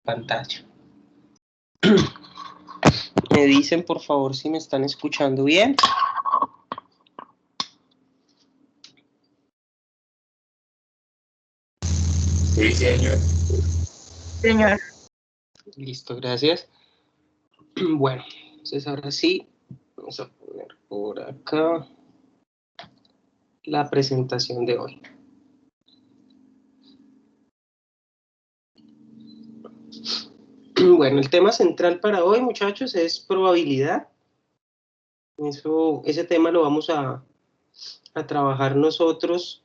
pantalla. Me dicen, por favor, si me están escuchando bien. Sí, señor. Señor. Listo, gracias. Bueno, entonces ahora sí, vamos a poner por acá la presentación de hoy. Bueno, el tema central para hoy, muchachos, es probabilidad. Ese tema lo vamos a trabajar nosotros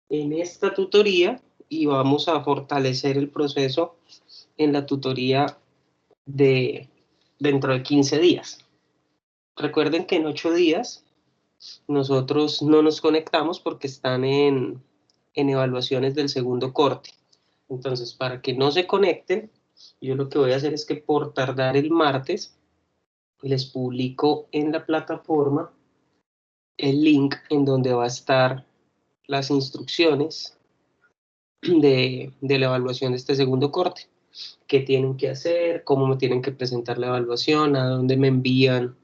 en esta tutoría y vamos a fortalecer el proceso en la tutoría dentro de 15 días. Recuerden que en 8 días nosotros no nos conectamos porque están en evaluaciones del segundo corte. Entonces, para que no se conecten, yo lo que voy a hacer es que por tardar el martes les publico en la plataforma el link en donde va a estar las instrucciones de la evaluación de este segundo corte. Qué tienen que hacer, cómo me tienen que presentar la evaluación, a dónde me envían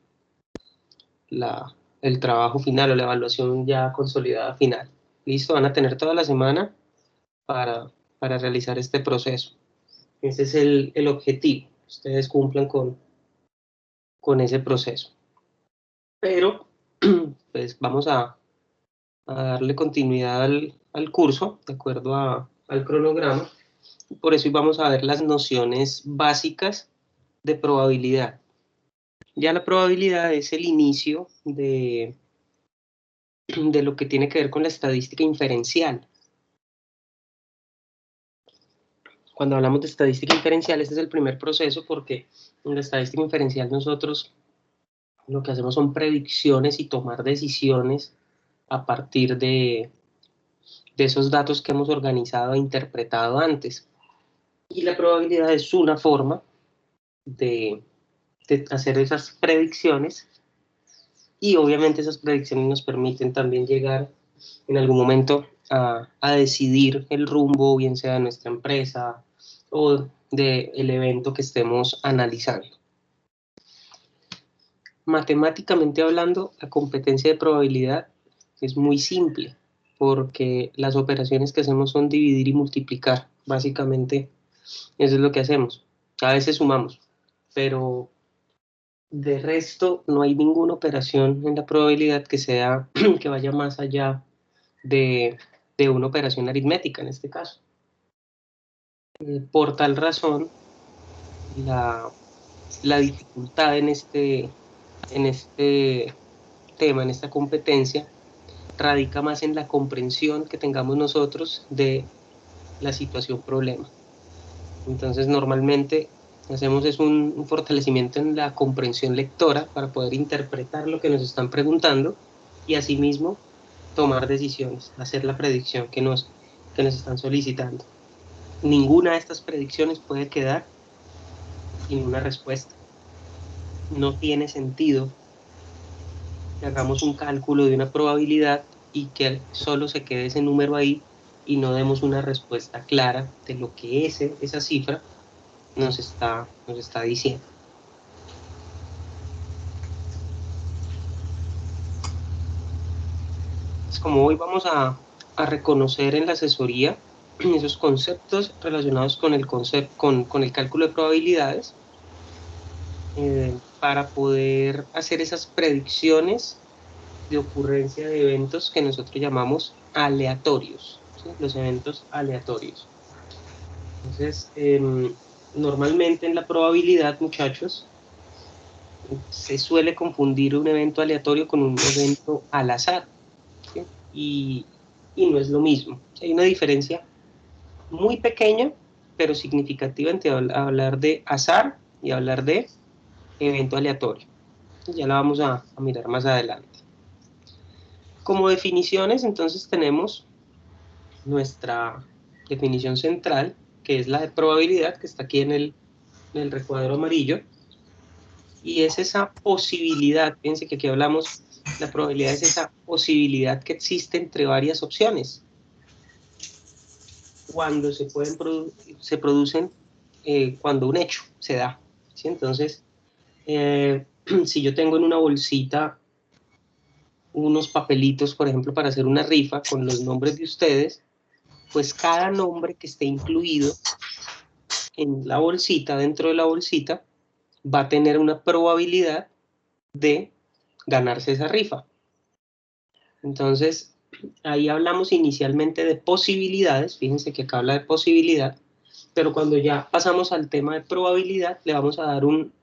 el trabajo final o la evaluación ya consolidada final. Listo, van a tener toda la semana para realizar este proceso. Ese es el objetivo. Ustedes cumplan con ese proceso. Pero, pues vamos a darle continuidad al curso, de acuerdo al cronograma. Por eso vamos a ver las nociones básicas de probabilidad. Ya la probabilidad es el inicio de lo que tiene que ver con la estadística inferencial. Cuando hablamos de estadística inferencial, este es el primer proceso porque en la estadística inferencial nosotros lo que hacemos son predicciones y tomar decisiones a partir de esos datos que hemos organizado e interpretado antes. Y la probabilidad es una forma de hacer esas predicciones y obviamente esas predicciones nos permiten también llegar en algún momento a decidir el rumbo, bien sea de nuestra empresa o del evento que estemos analizando. Matemáticamente hablando, la competencia de probabilidad es muy simple porque las operaciones que hacemos son dividir y multiplicar. Básicamente, eso es lo que hacemos. A veces sumamos, pero de resto no hay ninguna operación en la probabilidad que vaya más allá de una operación aritmética en este caso. Por tal razón, la dificultad en este tema, en esta competencia, radica más en la comprensión que tengamos nosotros de la situación problema. Entonces, normalmente hacemos es un fortalecimiento en la comprensión lectora para poder interpretar lo que nos están preguntando y asimismo tomar decisiones, hacer la predicción que nos están solicitando. Ninguna de estas predicciones puede quedar sin una respuesta. No tiene sentido que hagamos un cálculo de una probabilidad y que solo se quede ese número ahí y no demos una respuesta clara de lo que esa cifra nos está diciendo. Es como hoy vamos a reconocer en la asesoría esos conceptos relacionados con el cálculo de probabilidades para poder hacer esas predicciones de ocurrencia de eventos que nosotros llamamos aleatorios, ¿sí? Los eventos aleatorios. Entonces, normalmente en la probabilidad, muchachos, se suele confundir un evento aleatorio con un evento al azar, ¿sí? Y no es lo mismo. Hay una diferencia muy pequeña, pero significativa entre hablar de azar y hablar de evento aleatorio. Ya la vamos a mirar más adelante. Como definiciones, entonces tenemos nuestra definición central, que es la de probabilidad, que está aquí en el recuadro amarillo, y es esa posibilidad, fíjense que aquí hablamos, la probabilidad es esa posibilidad que existe entre varias opciones, cuando se producen cuando un hecho se da, ¿sí? Entonces, si yo tengo en una bolsita unos papelitos, por ejemplo, para hacer una rifa con los nombres de ustedes, pues cada nombre que esté incluido en la bolsita, dentro de la bolsita, va a tener una probabilidad de ganarse esa rifa. Entonces, ahí hablamos inicialmente de posibilidades, fíjense que acá habla de posibilidad, pero cuando ya pasamos al tema de probabilidad, le vamos a dar un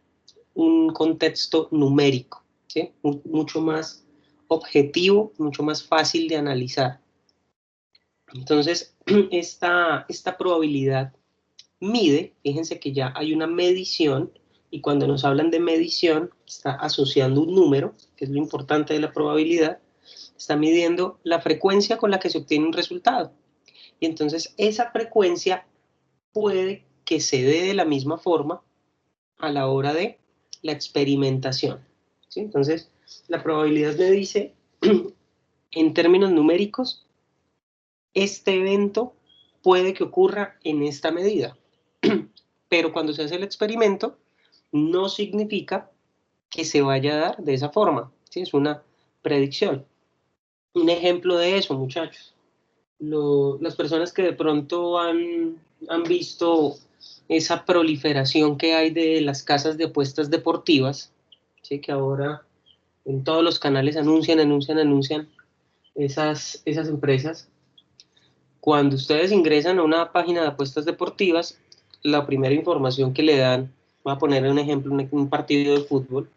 contexto numérico, ¿sí? Mucho más objetivo, mucho más fácil de analizar. Entonces, esta probabilidad mide, fíjense que ya hay una medición, y cuando nos hablan de medición, está asociando un número, que es lo importante de la probabilidad, está midiendo la frecuencia con la que se obtiene un resultado. Y entonces esa frecuencia puede que se dé de la misma forma a la hora de la experimentación, ¿sí? Entonces, la probabilidad me dice, en términos numéricos, este evento puede que ocurra en esta medida. Pero cuando se hace el experimento, no significa que se vaya a dar de esa forma, ¿sí? Es una predicción. Un ejemplo de eso, muchachos. Las personas que de pronto han visto esa proliferación que hay de las casas de apuestas deportivas, ¿sí? Que ahora en todos los canales anuncian esas empresas. Cuando ustedes ingresan a una página de apuestas deportivas, la primera información que le dan, voy a poner un ejemplo, un partido de fútbol.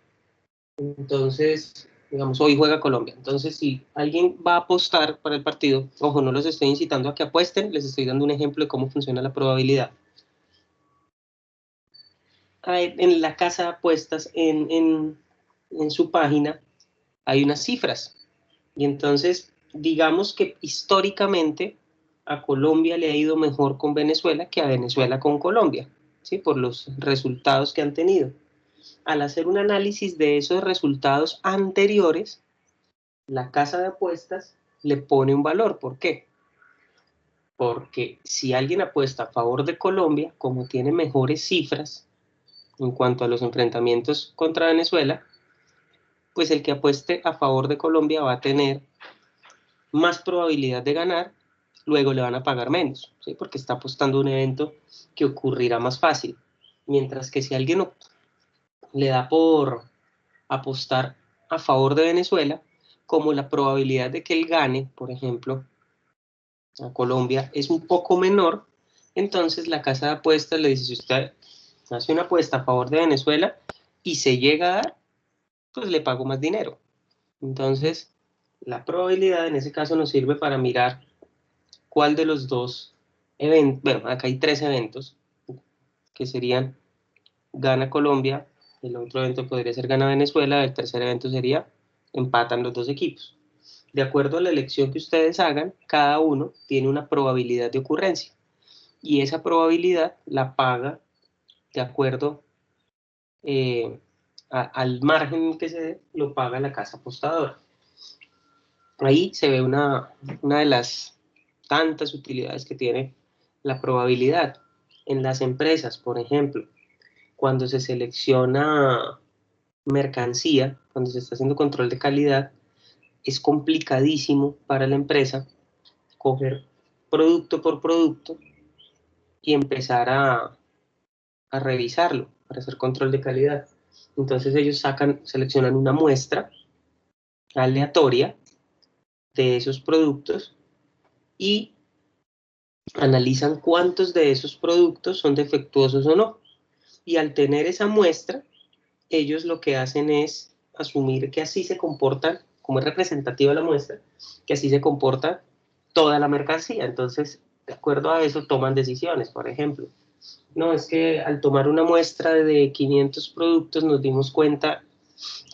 Entonces, digamos, hoy juega Colombia. Entonces, si alguien va a apostar para el partido, ojo, no los estoy incitando a que apuesten, les estoy dando un ejemplo de cómo funciona la probabilidad. En la casa de apuestas, en su página, hay unas cifras. Y entonces, digamos que históricamente a Colombia le ha ido mejor con Venezuela que a Venezuela con Colombia, ¿sí? Por los resultados que han tenido. Al hacer un análisis de esos resultados anteriores, la casa de apuestas le pone un valor. ¿Por qué? Porque si alguien apuesta a favor de Colombia, como tiene mejores cifras en cuanto a los enfrentamientos contra Venezuela, pues el que apueste a favor de Colombia va a tener más probabilidad de ganar, luego le van a pagar menos, ¿sí? Porque está apostando un evento que ocurrirá más fácil. Mientras que si alguien le da por apostar a favor de Venezuela, como la probabilidad de que él gane, por ejemplo, a Colombia es un poco menor, entonces la casa de apuestas le dice, si usted hace una apuesta a favor de Venezuela y se llega a dar, pues le pago más dinero. Entonces, la probabilidad en ese caso nos sirve para mirar cuál de los dos eventos, bueno, acá hay 3 eventos, que serían gana Colombia, el otro evento podría ser gana Venezuela, el tercer evento sería empatan los dos equipos. De acuerdo a la elección que ustedes hagan, cada uno tiene una probabilidad de ocurrencia. Y esa probabilidad la paga de acuerdo al margen que se dé, lo paga la casa apostadora. Ahí se ve una de las tantas utilidades que tiene la probabilidad. En las empresas, por ejemplo, cuando se selecciona mercancía, cuando se está haciendo control de calidad, es complicadísimo para la empresa coger producto por producto y empezar a revisarlo para hacer control de calidad. Entonces ellos seleccionan una muestra aleatoria de esos productos y analizan cuántos de esos productos son defectuosos o no. Y al tener esa muestra, ellos lo que hacen es asumir que así se comportan, como es representativa la muestra, que así se comporta toda la mercancía. Entonces, de acuerdo a eso, toman decisiones. Por ejemplo, no, es que al tomar una muestra de 500 productos nos dimos cuenta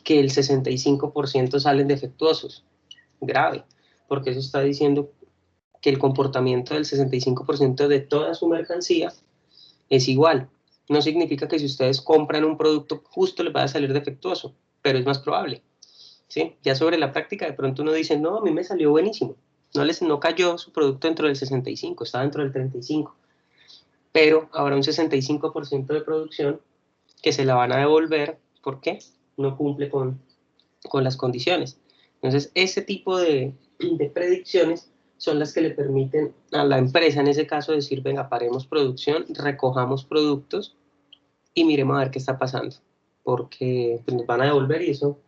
que el 65% salen defectuosos. Grave, porque eso está diciendo que el comportamiento del 65% de toda su mercancía es igual. No significa que si ustedes compran un producto justo les va a salir defectuoso, pero es más probable, ¿sí? Ya sobre la práctica de pronto uno dice, no, a mí me salió buenísimo. No cayó su producto dentro del 65, estaba dentro del 35. pero habrá un 65% de producción que se la van a devolver porque no cumple con las condiciones. Entonces, ese tipo de predicciones son las que le permiten a la empresa, en ese caso, decir, venga, paremos producción, recojamos productos y miremos a ver qué está pasando, porque pues, nos van a devolver y eso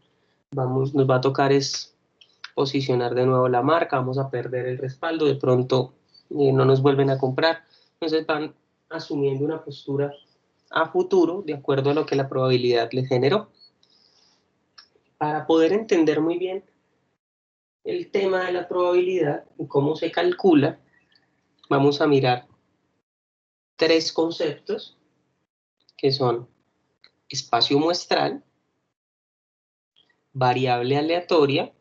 nos va a tocar es posicionar de nuevo la marca, vamos a perder el respaldo, de pronto no nos vuelven a comprar, entonces van asumiendo una postura a futuro de acuerdo a lo que la probabilidad les generó. Para poder entender muy bien el tema de la probabilidad y cómo se calcula, vamos a mirar tres conceptos que son espacio muestral, variable aleatoria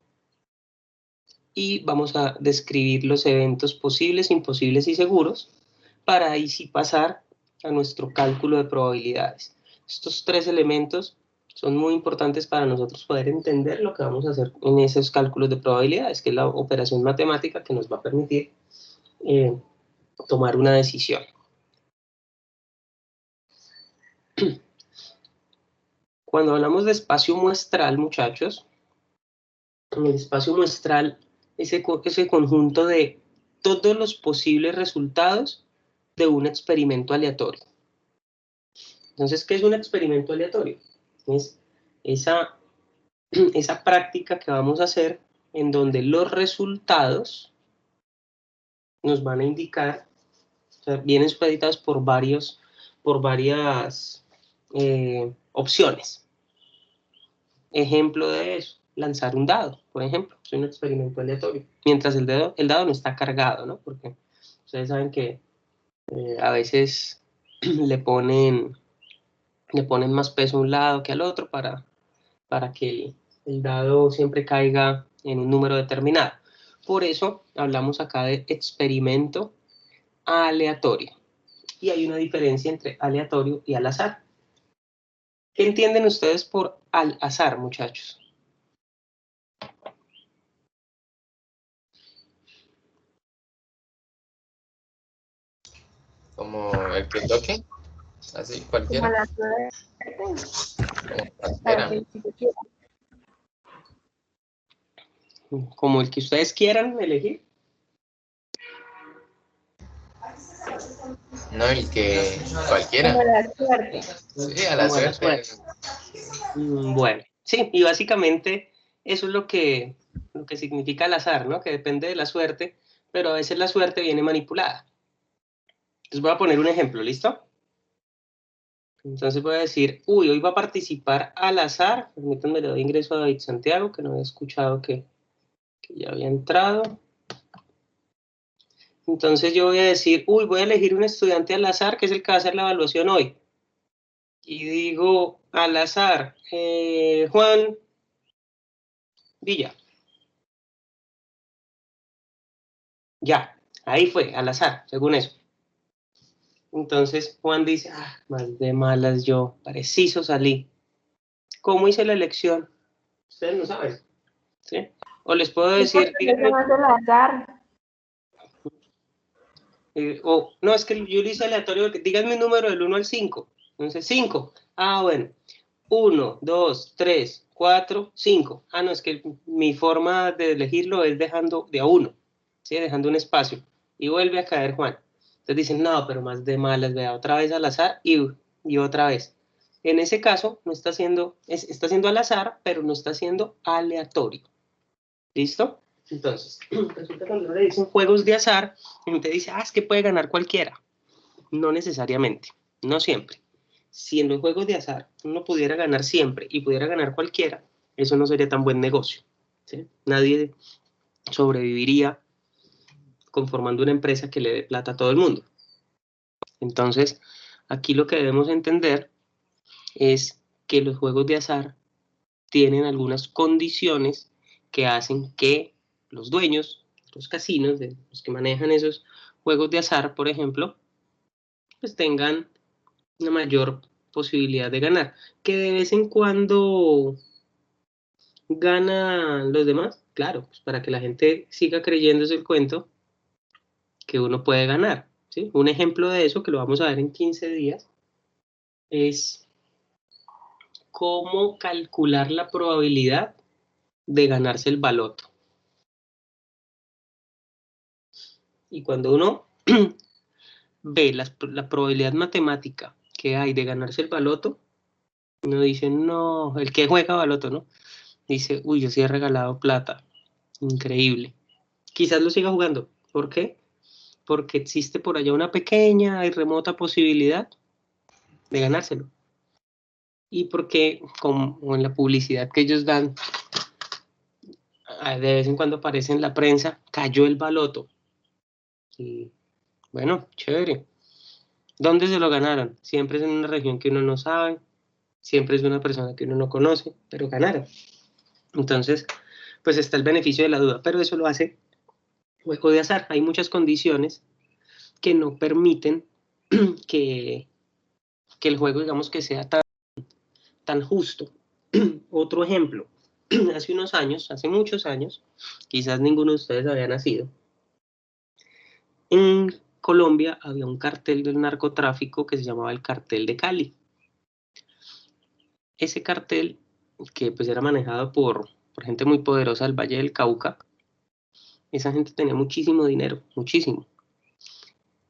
y vamos a describir los eventos posibles, imposibles y seguros para ahí sí pasar a nuestro cálculo de probabilidades. Estos tres elementos son muy importantes para nosotros poder entender lo que vamos a hacer en esos cálculos de probabilidades, que es la operación matemática que nos va a permitir tomar una decisión. Cuando hablamos de espacio muestral, muchachos, el espacio muestral es ese conjunto de todos los posibles resultados de un experimento aleatorio. Entonces, ¿qué es un experimento aleatorio? Es esa práctica que vamos a hacer en donde los resultados nos van a indicar, o sea, vienen supeditados por varias opciones. Ejemplo de eso, lanzar un dado, por ejemplo, es un experimento aleatorio, mientras el dado no está cargado, ¿no? Porque ustedes saben que a veces le ponen más peso a un lado que al otro para que el dado siempre caiga en un número determinado. Por eso hablamos acá de experimento aleatorio. Y hay una diferencia entre aleatorio y al azar. ¿Qué entienden ustedes por al azar, muchachos? Como el que toque, así Como cualquiera. la suerte. Como Para cualquiera. que si se quiera. Como el que ustedes quieran elegir. No el que cualquiera. Como la suerte. Sí, a la Como a la suerte. Bueno, sí, y básicamente eso es lo que significa el azar, ¿no? Que depende de la suerte, pero a veces la suerte viene manipulada. Les voy a poner un ejemplo, ¿listo? Entonces voy a decir, uy, hoy va a participar al azar. Permítanme, le doy ingreso a David Santiago, que no había escuchado que ya había entrado. Entonces yo voy a decir, uy, voy a elegir un estudiante al azar, que es el que va a hacer la evaluación hoy. Y digo, al azar, Juan Villa. Ya, ahí fue, al azar, según eso. Entonces Juan dice, ah, más de malas yo, preciso salí. ¿Cómo hice la elección? Ustedes no saben, ¿sí? O les puedo decir, Eso no es el azar. no, es que yo lo hice aleatorio, díganme un número del 1 al 5. Entonces, 5. Ah, bueno. 1, 2, 3, 4, 5. Ah, no, es que mi forma de elegirlo es dejando de a 1, ¿sí? Dejando un espacio. Y vuelve a caer Juan. Entonces dicen, no, pero más de malas, vea, otra vez al azar y otra vez. En ese caso, no está haciendo, está haciendo al azar, pero no está haciendo aleatorio. ¿Listo? Entonces, resulta cuando uno le dicen juegos de azar, y te dice, ah, es que puede ganar cualquiera. No necesariamente, no siempre. Si en los juegos de azar uno pudiera ganar siempre y pudiera ganar cualquiera, eso no sería tan buen negocio, ¿sí? Nadie sobreviviría conformando una empresa que le dé plata a todo el mundo. Entonces, aquí lo que debemos entender es que los juegos de azar tienen algunas condiciones que hacen que los dueños, los casinos, los que manejan esos juegos de azar, por ejemplo, pues tengan una mayor posibilidad de ganar. Que de vez en cuando ganan los demás, claro, pues para que la gente siga creyéndose el cuento que uno puede ganar. ¿sí? Un ejemplo de eso, que lo vamos a ver en 15 días, es cómo calcular la probabilidad de ganarse el baloto. Y cuando uno ve la probabilidad matemática que hay de ganarse el baloto, uno dice, no, el que juega baloto, ¿no? Dice, uy, yo sí he regalado plata. Increíble. Quizás lo siga jugando. ¿Por qué? Porque existe por allá una pequeña y remota posibilidad de ganárselo. Y porque, como en la publicidad que ellos dan, de vez en cuando aparece en la prensa, cayó el baloto. Y bueno, chévere. ¿Dónde se lo ganaron? Siempre es en una región que uno no sabe, siempre es una persona que uno no conoce, pero ganaron. Entonces, pues está el beneficio de la duda, pero eso lo hace juego de azar. Hay muchas condiciones que no permiten que el juego, digamos, que sea tan justo. Otro ejemplo, hace unos años, hace muchos años, quizás ninguno de ustedes había nacido, en Colombia había un cartel del narcotráfico que se llamaba el Cartel de Cali. Ese cartel, que pues era manejado por gente muy poderosa del Valle del Cauca, esa gente tenía muchísimo dinero, muchísimo.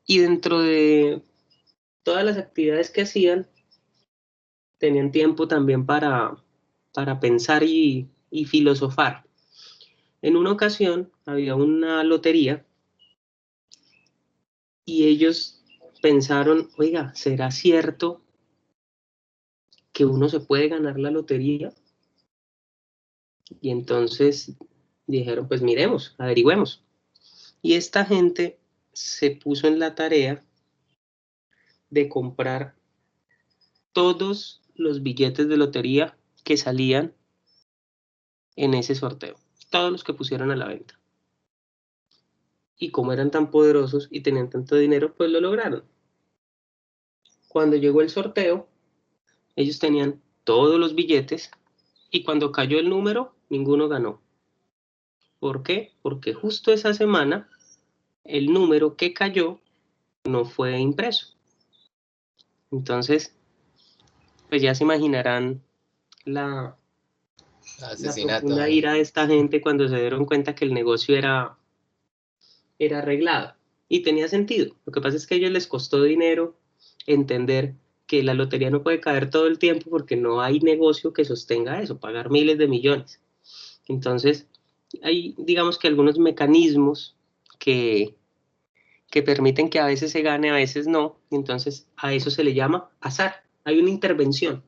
Y dentro de todas las actividades que hacían, tenían tiempo también para pensar y filosofar. En una ocasión había una lotería y ellos pensaron, oiga, ¿será cierto que uno se puede ganar la lotería? Y entonces dijeron, pues miremos, averigüemos. Y esta gente se puso en la tarea de comprar todos los billetes de lotería que salían en ese sorteo, todos los que pusieron a la venta. Y como eran tan poderosos y tenían tanto dinero, pues lo lograron. Cuando llegó el sorteo, ellos tenían todos los billetes y cuando cayó el número, ninguno ganó. ¿Por qué? Porque justo esa semana el número que cayó no fue impreso. Entonces, pues ya se imaginarán la Asesinato. profunda ira de esta gente cuando se dieron cuenta que el negocio era arreglado y tenía sentido. Lo que pasa es que a ellos les costó dinero entender que la lotería no puede caer todo el tiempo porque no hay negocio que sostenga eso, pagar miles de millones. Entonces, hay, digamos que algunos mecanismos que permiten que a veces se gane, a veces no, y entonces a eso se le llama azar. Hay una intervención.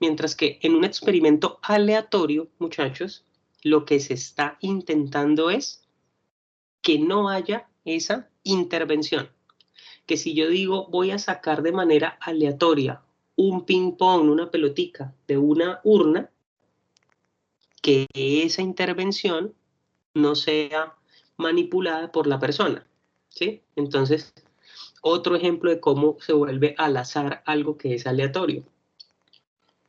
Mientras que en un experimento aleatorio, muchachos, lo que se está intentando es que no haya esa intervención. Que si yo digo voy a sacar de manera aleatoria un ping-pong, una pelotica de una urna, que esa intervención no sea manipulada por la persona, ¿sí? Entonces, otro ejemplo de cómo se vuelve al azar algo que es aleatorio.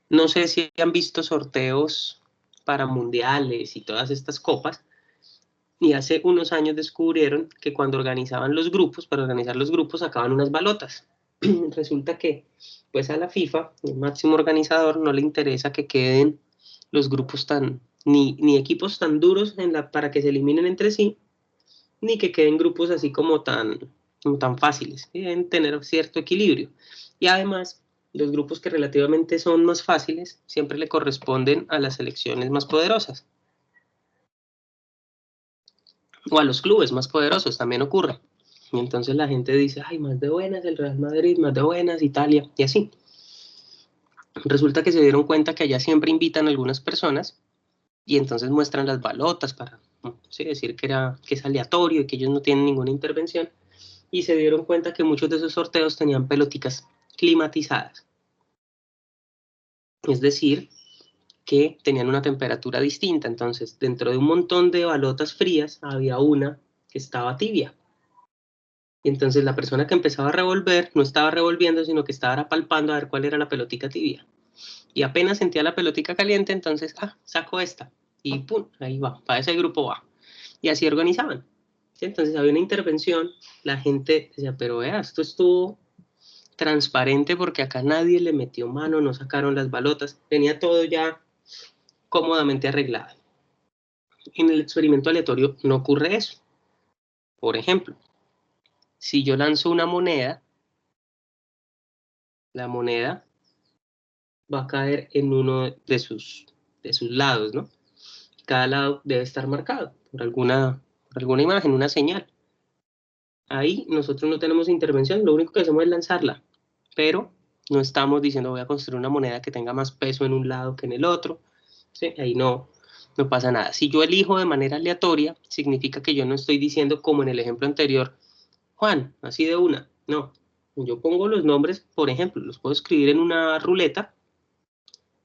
No sé si han visto sorteos para mundiales y todas estas copas, y hace unos años descubrieron que cuando organizaban los grupos, para organizar los grupos sacaban unas balotas. Resulta que pues a la FIFA, el máximo organizador, no le interesa que queden los grupos ni equipos tan duros para que se eliminen entre sí, ni que queden grupos así como tan fáciles. Deben tener cierto equilibrio. Y además, los grupos que relativamente son más fáciles siempre le corresponden a las selecciones más poderosas. O a los clubes más poderosos, también ocurre. Y entonces la gente dice, ay, más de buenas el Real Madrid, más de buenas Italia, y así. Resulta que se dieron cuenta que allá siempre invitan a algunas personas y entonces muestran las balotas para decir que es aleatorio y que ellos no tienen ninguna intervención. Y se dieron cuenta que muchos de esos sorteos tenían peloticas climatizadas. Es decir, que tenían una temperatura distinta. Entonces, dentro de un montón de balotas frías, había una que estaba tibia. Y entonces la persona que empezaba a revolver no estaba revolviendo, sino que estaba palpando a ver cuál era la pelotica tibia. Y apenas sentía la pelotica caliente, entonces, saco esta. Y pum, ahí va, para ese grupo va. Y así organizaban. ¿Sí? Entonces había una intervención, la gente decía, pero vea, esto estuvo transparente porque acá nadie le metió mano, no sacaron las balotas, tenía todo ya cómodamente arreglado. En el experimento aleatorio no ocurre eso. Por ejemplo, si yo lanzo una moneda, la moneda va a caer en uno de sus lados, ¿no? Cada lado debe estar marcado por alguna imagen, una señal. Ahí nosotros no tenemos intervención, lo único que hacemos es lanzarla, pero no estamos diciendo voy a construir una moneda que tenga más peso en un lado que en el otro. ¿Sí? Ahí no pasa nada. Si yo elijo de manera aleatoria, significa que yo no estoy diciendo como en el ejemplo anterior, Juan, así de una. No, yo pongo los nombres, por ejemplo, los puedo escribir en una ruleta,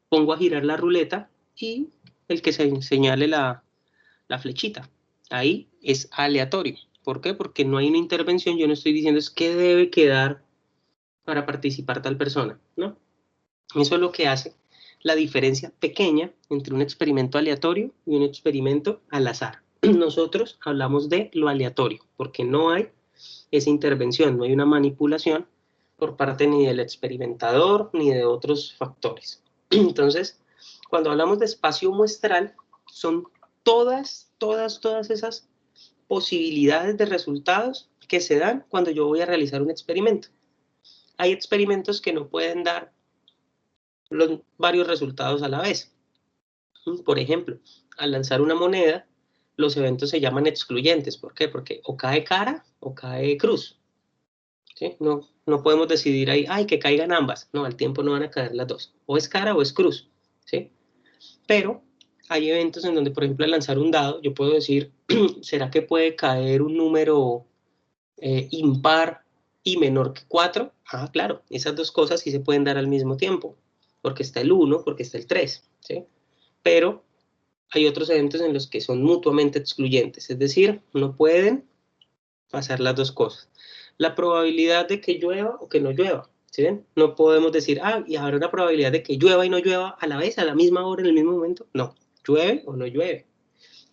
pongo a girar la ruleta y el que se señale la flechita. Ahí es aleatorio. ¿Por qué? Porque no hay una intervención, yo no estoy diciendo es qué debe quedar para participar tal persona, ¿no? Eso es lo que hace la diferencia pequeña entre un experimento aleatorio y un experimento al azar. Nosotros hablamos de lo aleatorio, porque no hay esa intervención, no hay una manipulación por parte ni del experimentador ni de otros factores. Entonces, cuando hablamos de espacio muestral, son todas esas posibilidades de resultados que se dan cuando yo voy a realizar un experimento. Hay experimentos que no pueden dar varios resultados a la vez. Por ejemplo, al lanzar una moneda, los eventos se llaman excluyentes. ¿Por qué? Porque o cae cara o cae cruz. ¿Sí? No podemos decidir ahí, ay, que caigan ambas. No, al tiempo no van a caer las dos. O es cara o es cruz. ¿Sí? Pero hay eventos en donde, por ejemplo, al lanzar un dado, yo puedo decir, ¿será que puede caer un número impar y menor que 4? Ah, claro, esas dos cosas sí se pueden dar al mismo tiempo, porque está el 1, porque está el 3, ¿sí? Pero hay otros eventos en los que son mutuamente excluyentes, es decir, no pueden pasar las dos cosas. La probabilidad de que llueva o que no llueva, ¿sí ven? No podemos decir, ah, y habrá una probabilidad de que llueva y no llueva a la vez, a la misma hora, en el mismo momento. No, llueve o no llueve.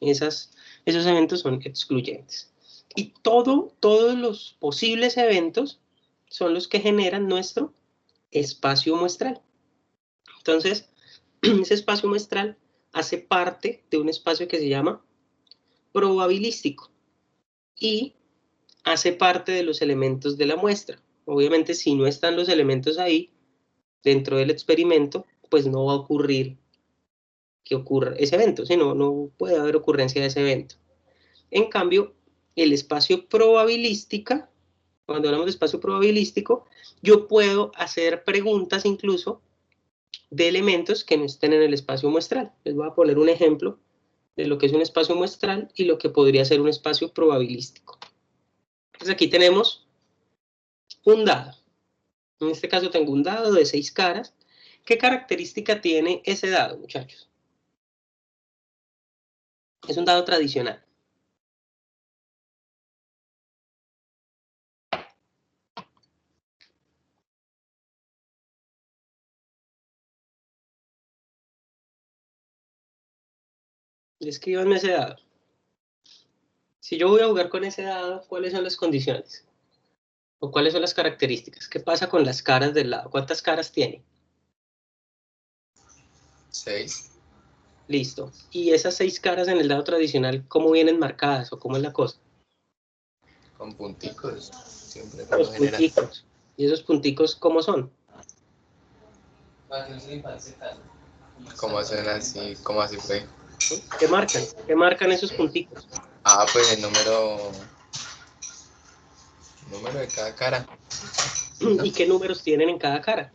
Esos eventos son excluyentes. Y todos los posibles eventos son los que generan nuestro espacio muestral. Entonces, ese espacio muestral hace parte de un espacio que se llama probabilístico y hace parte de los elementos de la muestra. Obviamente, si no están los elementos ahí, dentro del experimento, pues no va a ocurrir que ocurra ese evento, sino no puede haber ocurrencia de ese evento. En cambio, el espacio probabilística, cuando hablamos de espacio probabilístico, yo puedo hacer preguntas incluso de elementos que no estén en el espacio muestral. Les voy a poner un ejemplo de lo que es un espacio muestral y lo que podría ser un espacio probabilístico. Entonces aquí tenemos un dado. En este caso tengo un dado de 6 caras. ¿Qué característica tiene ese dado, muchachos? Es un dado tradicional. Descríbanme ese dado. Si yo voy a jugar con ese dado, ¿cuáles son las condiciones? ¿O cuáles son las características? ¿Qué pasa con las caras del lado? ¿Cuántas caras tiene? 6. Listo. ¿Y esas 6 caras en el dado tradicional, cómo vienen marcadas o cómo es la cosa? Con punticos. Siempre por Los lo general. punticos. ¿Y esos punticos cómo son? ¿Cómo suena así? ¿Cómo así fue? ¿Sí? ¿Qué marcan? ¿Qué marcan esos punticos? Ah, pues el número de cada cara. ¿Y qué números tienen en cada cara?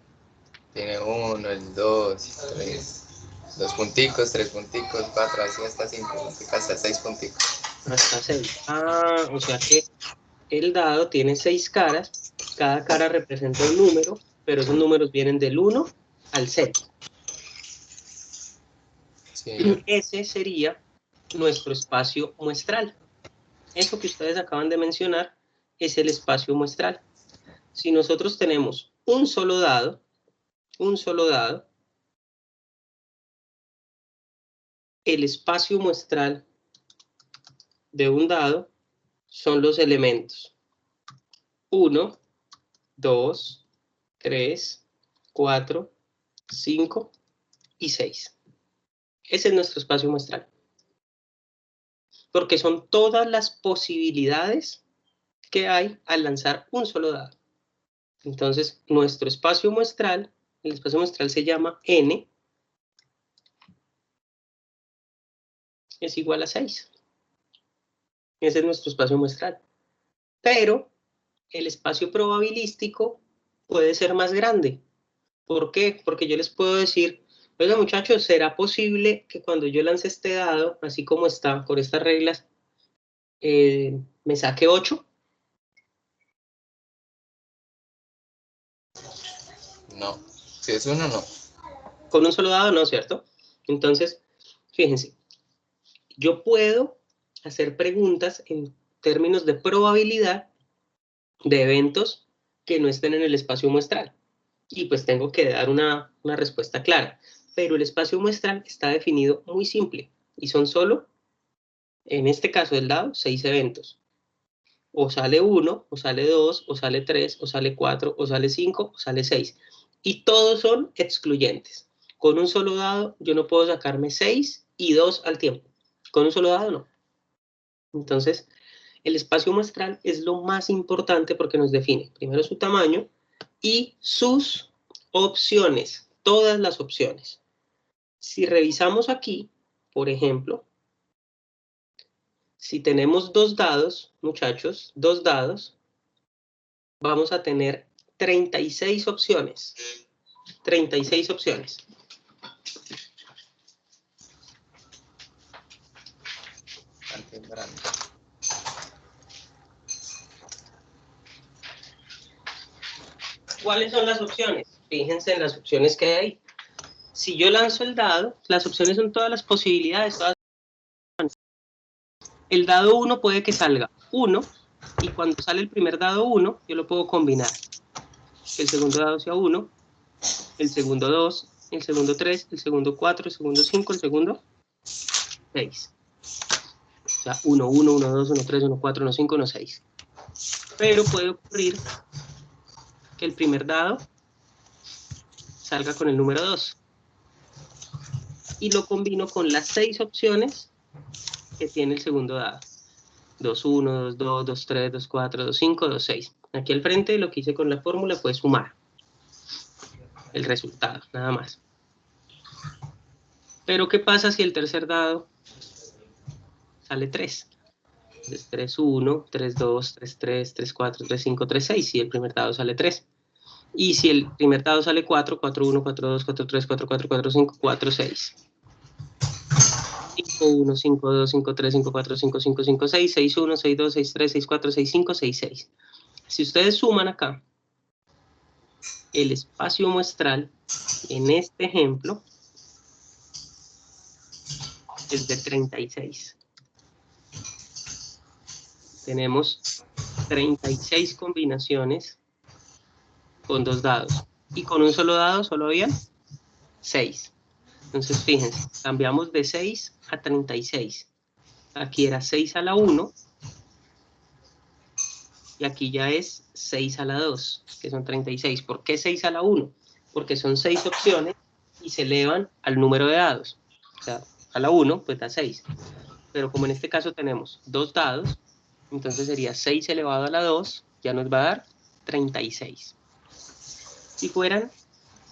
Tiene 1, el 2, 3. 2 punticos, 3 punticos, 4, así hasta 5 punticos, hasta 6 punticos. Hasta 6. Ah, o sea que el dado tiene 6 caras. Cada cara representa un número, pero esos números vienen del 1 al 6. Sí. Ese sería nuestro espacio muestral. Eso que ustedes acaban de mencionar es el espacio muestral. Si nosotros tenemos un solo dado, el espacio muestral de un dado son los elementos 1, 2, 3, 4, 5 y 6. Ese es nuestro espacio muestral. Porque son todas las posibilidades que hay al lanzar un solo dado. Entonces, nuestro espacio muestral, el espacio muestral se llama N, es igual a 6. Ese es nuestro espacio muestral. Pero el espacio probabilístico puede ser más grande. ¿Por qué? Porque yo les puedo decir, oiga muchachos, ¿será posible que cuando yo lance este dado, así como está, por estas reglas, me saque 8? No. Si es uno, no. Con un solo dado no, ¿cierto? Entonces, fíjense, yo puedo hacer preguntas en términos de probabilidad de eventos que no estén en el espacio muestral. Y pues tengo que dar una respuesta clara. Pero el espacio muestral está definido muy simple. Y son solo, en este caso del dado, 6 eventos. O sale 1, o sale 2, o sale 3, o sale 4, o sale 5, o sale 6. Y todos son excluyentes. Con un solo dado yo no puedo sacarme 6 y 2 al tiempo. Con un solo dado no. Entonces, el espacio muestral es lo más importante porque nos define primero su tamaño y sus opciones, todas las opciones. Si revisamos aquí, por ejemplo, si tenemos 2 dados, muchachos, 2 dados, vamos a tener 36 opciones. 36 opciones. ¿Cuáles son las opciones? Fíjense en las opciones que hay ahí. Si yo lanzo el dado, las opciones son todas las posibilidades. El dado 1 puede que salga 1, y cuando sale el primer dado 1, yo lo puedo combinar. Que el segundo dado sea 1, el segundo 2, el segundo 3, el segundo 4, el segundo 5, el segundo 6. O sea, 1, 1, 1, 2, 1, 3, 1, 4, 1, 5, 1, 6. Pero puede ocurrir que el primer dado salga con el número 2. Y lo combino con las 6 opciones que tiene el segundo dado. 2, 1, 2, 2, 2, 3, 2, 4, 2, 5, 2, 6. Aquí al frente lo que hice con la fórmula fue sumar el resultado, nada más. Pero ¿qué pasa si el tercer dado sale 3? Entonces 3, 1, 3, 2, 3, 3, 3, 4, 3, 5, 3, 6. Si el primer dado sale 3. Y si el primer dado sale 4, 4, 1, 4, 2, 4, 3, 4, 4, 4, 5, 4, 6. 5, 1, 5, 2, 5, 3, 5, 4, 5, 5, 5, 6, 6, 1, 6, 2, 6, 3, 6, 4, 6, 5, 6, 6. Si ustedes suman acá, el espacio muestral en este ejemplo es de 36. Tenemos 36 combinaciones con 2 dados. Y con un solo dado solo habían 6. Entonces, fíjense, cambiamos de 6 a 36. Aquí era 6 a la 1. Y aquí ya es 6 a la 2, que son 36. ¿Por qué 6 a la 1? Porque son 6 opciones y se elevan al número de dados. O sea, a la 1, pues da 6. Pero como en este caso tenemos 2 dados, entonces sería 6 elevado a la 2, ya nos va a dar 36. Si fueran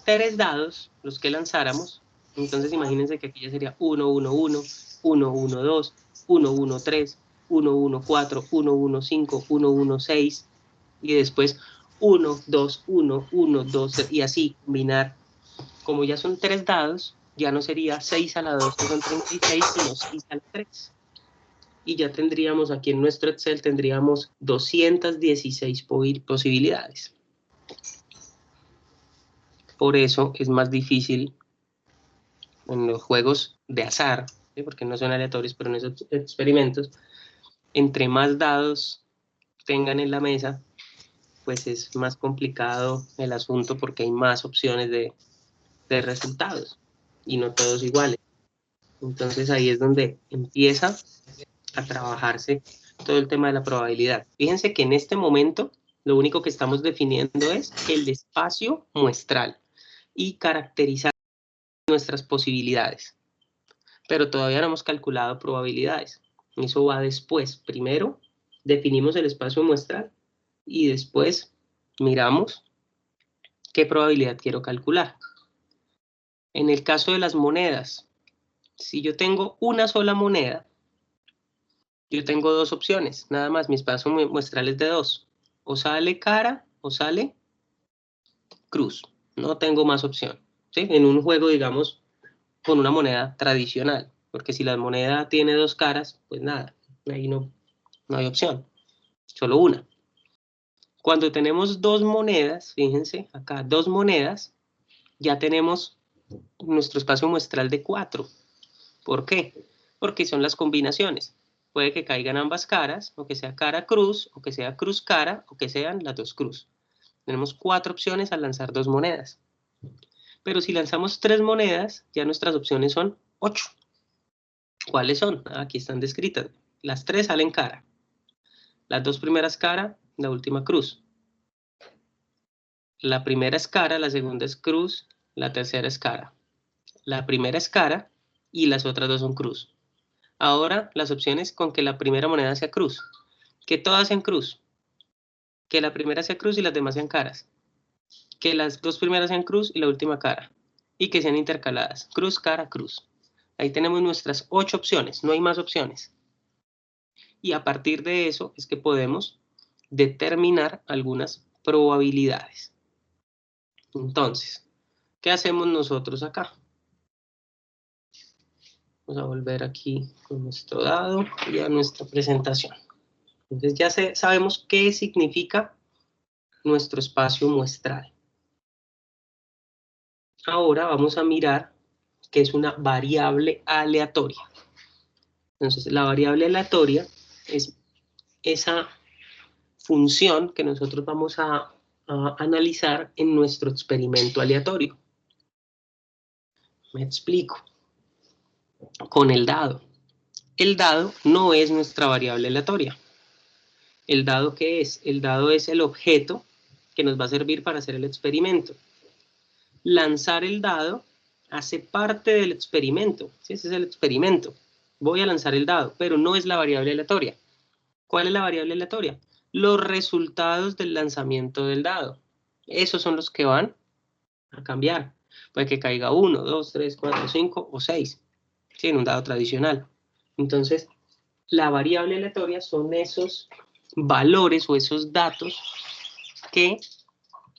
3 dados los que lanzáramos, entonces imagínense que aquí ya sería 1, 1, 1, 1, 1, 2, 1, 1, 3, 1, 1, 4, 1, 1, 5, 1, 1, 6, y después 1, 2, 1, 1, 2, y así combinar. Como ya son 3 dados, ya no sería 6 a la 2, que son 36, sino 6 a la 3. Y ya tendríamos aquí en nuestro Excel, tendríamos 216 posibilidades. Por eso es más difícil en los juegos de azar, ¿sí? Porque no son aleatorios, pero en esos experimentos, entre más dados tengan en la mesa, pues es más complicado el asunto porque hay más opciones de resultados y no todos iguales. Entonces ahí es donde empieza a trabajarse todo el tema de la probabilidad. Fíjense que en este momento lo único que estamos definiendo es el espacio muestral y caracterizar nuestras posibilidades. Pero todavía no hemos calculado probabilidades. Eso va después. Primero definimos el espacio muestral y después miramos qué probabilidad quiero calcular. En el caso de las monedas, si yo tengo una sola moneda, yo tengo dos opciones, nada más, mi espacio muestral es de 2. O sale cara o sale cruz. No tengo más opción. ¿Sí? En un juego, digamos, con una moneda tradicional. Porque si la moneda tiene dos caras, pues nada, ahí no hay opción. Solo una. Cuando tenemos dos monedas, fíjense, acá dos monedas, ya tenemos nuestro espacio muestral de 4. ¿Por qué? Porque son las combinaciones. Puede que caigan ambas caras, o que sea cara cruz, o que sea cruz cara, o que sean las dos cruz. Tenemos 4 opciones al lanzar 2 monedas. Pero si lanzamos 3 monedas, ya nuestras opciones son 8. ¿Cuáles son? Aquí están descritas. Las 3 salen cara. Las 2 primeras cara, la última cruz. La primera es cara, la segunda es cruz, la tercera es cara. La primera es cara y las otras dos son cruz. Ahora las opciones con que la primera moneda sea cruz. Que todas sean cruz. Que la primera sea cruz y las demás sean caras. Que las dos primeras sean cruz y la última cara. Y que sean intercaladas. Cruz, cara, cruz. Ahí tenemos nuestras 8 opciones. No hay más opciones. Y a partir de eso es que podemos determinar algunas probabilidades. Entonces, ¿qué hacemos nosotros acá? Vamos a volver aquí con nuestro dado y a nuestra presentación. Entonces ya sabemos qué significa nuestro espacio muestral. Ahora vamos a mirar qué es una variable aleatoria. Entonces la variable aleatoria es esa función que nosotros vamos a analizar en nuestro experimento aleatorio. Me explico. Con el dado. El dado no es nuestra variable aleatoria. ¿El dado qué es? El dado es el objeto que nos va a servir para hacer el experimento. Lanzar el dado hace parte del experimento. ¿Sí? Ese es el experimento. Voy a lanzar el dado, pero no es la variable aleatoria. ¿Cuál es la variable aleatoria? Los resultados del lanzamiento del dado. Esos son los que van a cambiar. Puede que caiga 1, 2, 3, 4, 5 o 6. ¿Sí? En un dado tradicional. Entonces, la variable aleatoria son esos valores o esos datos que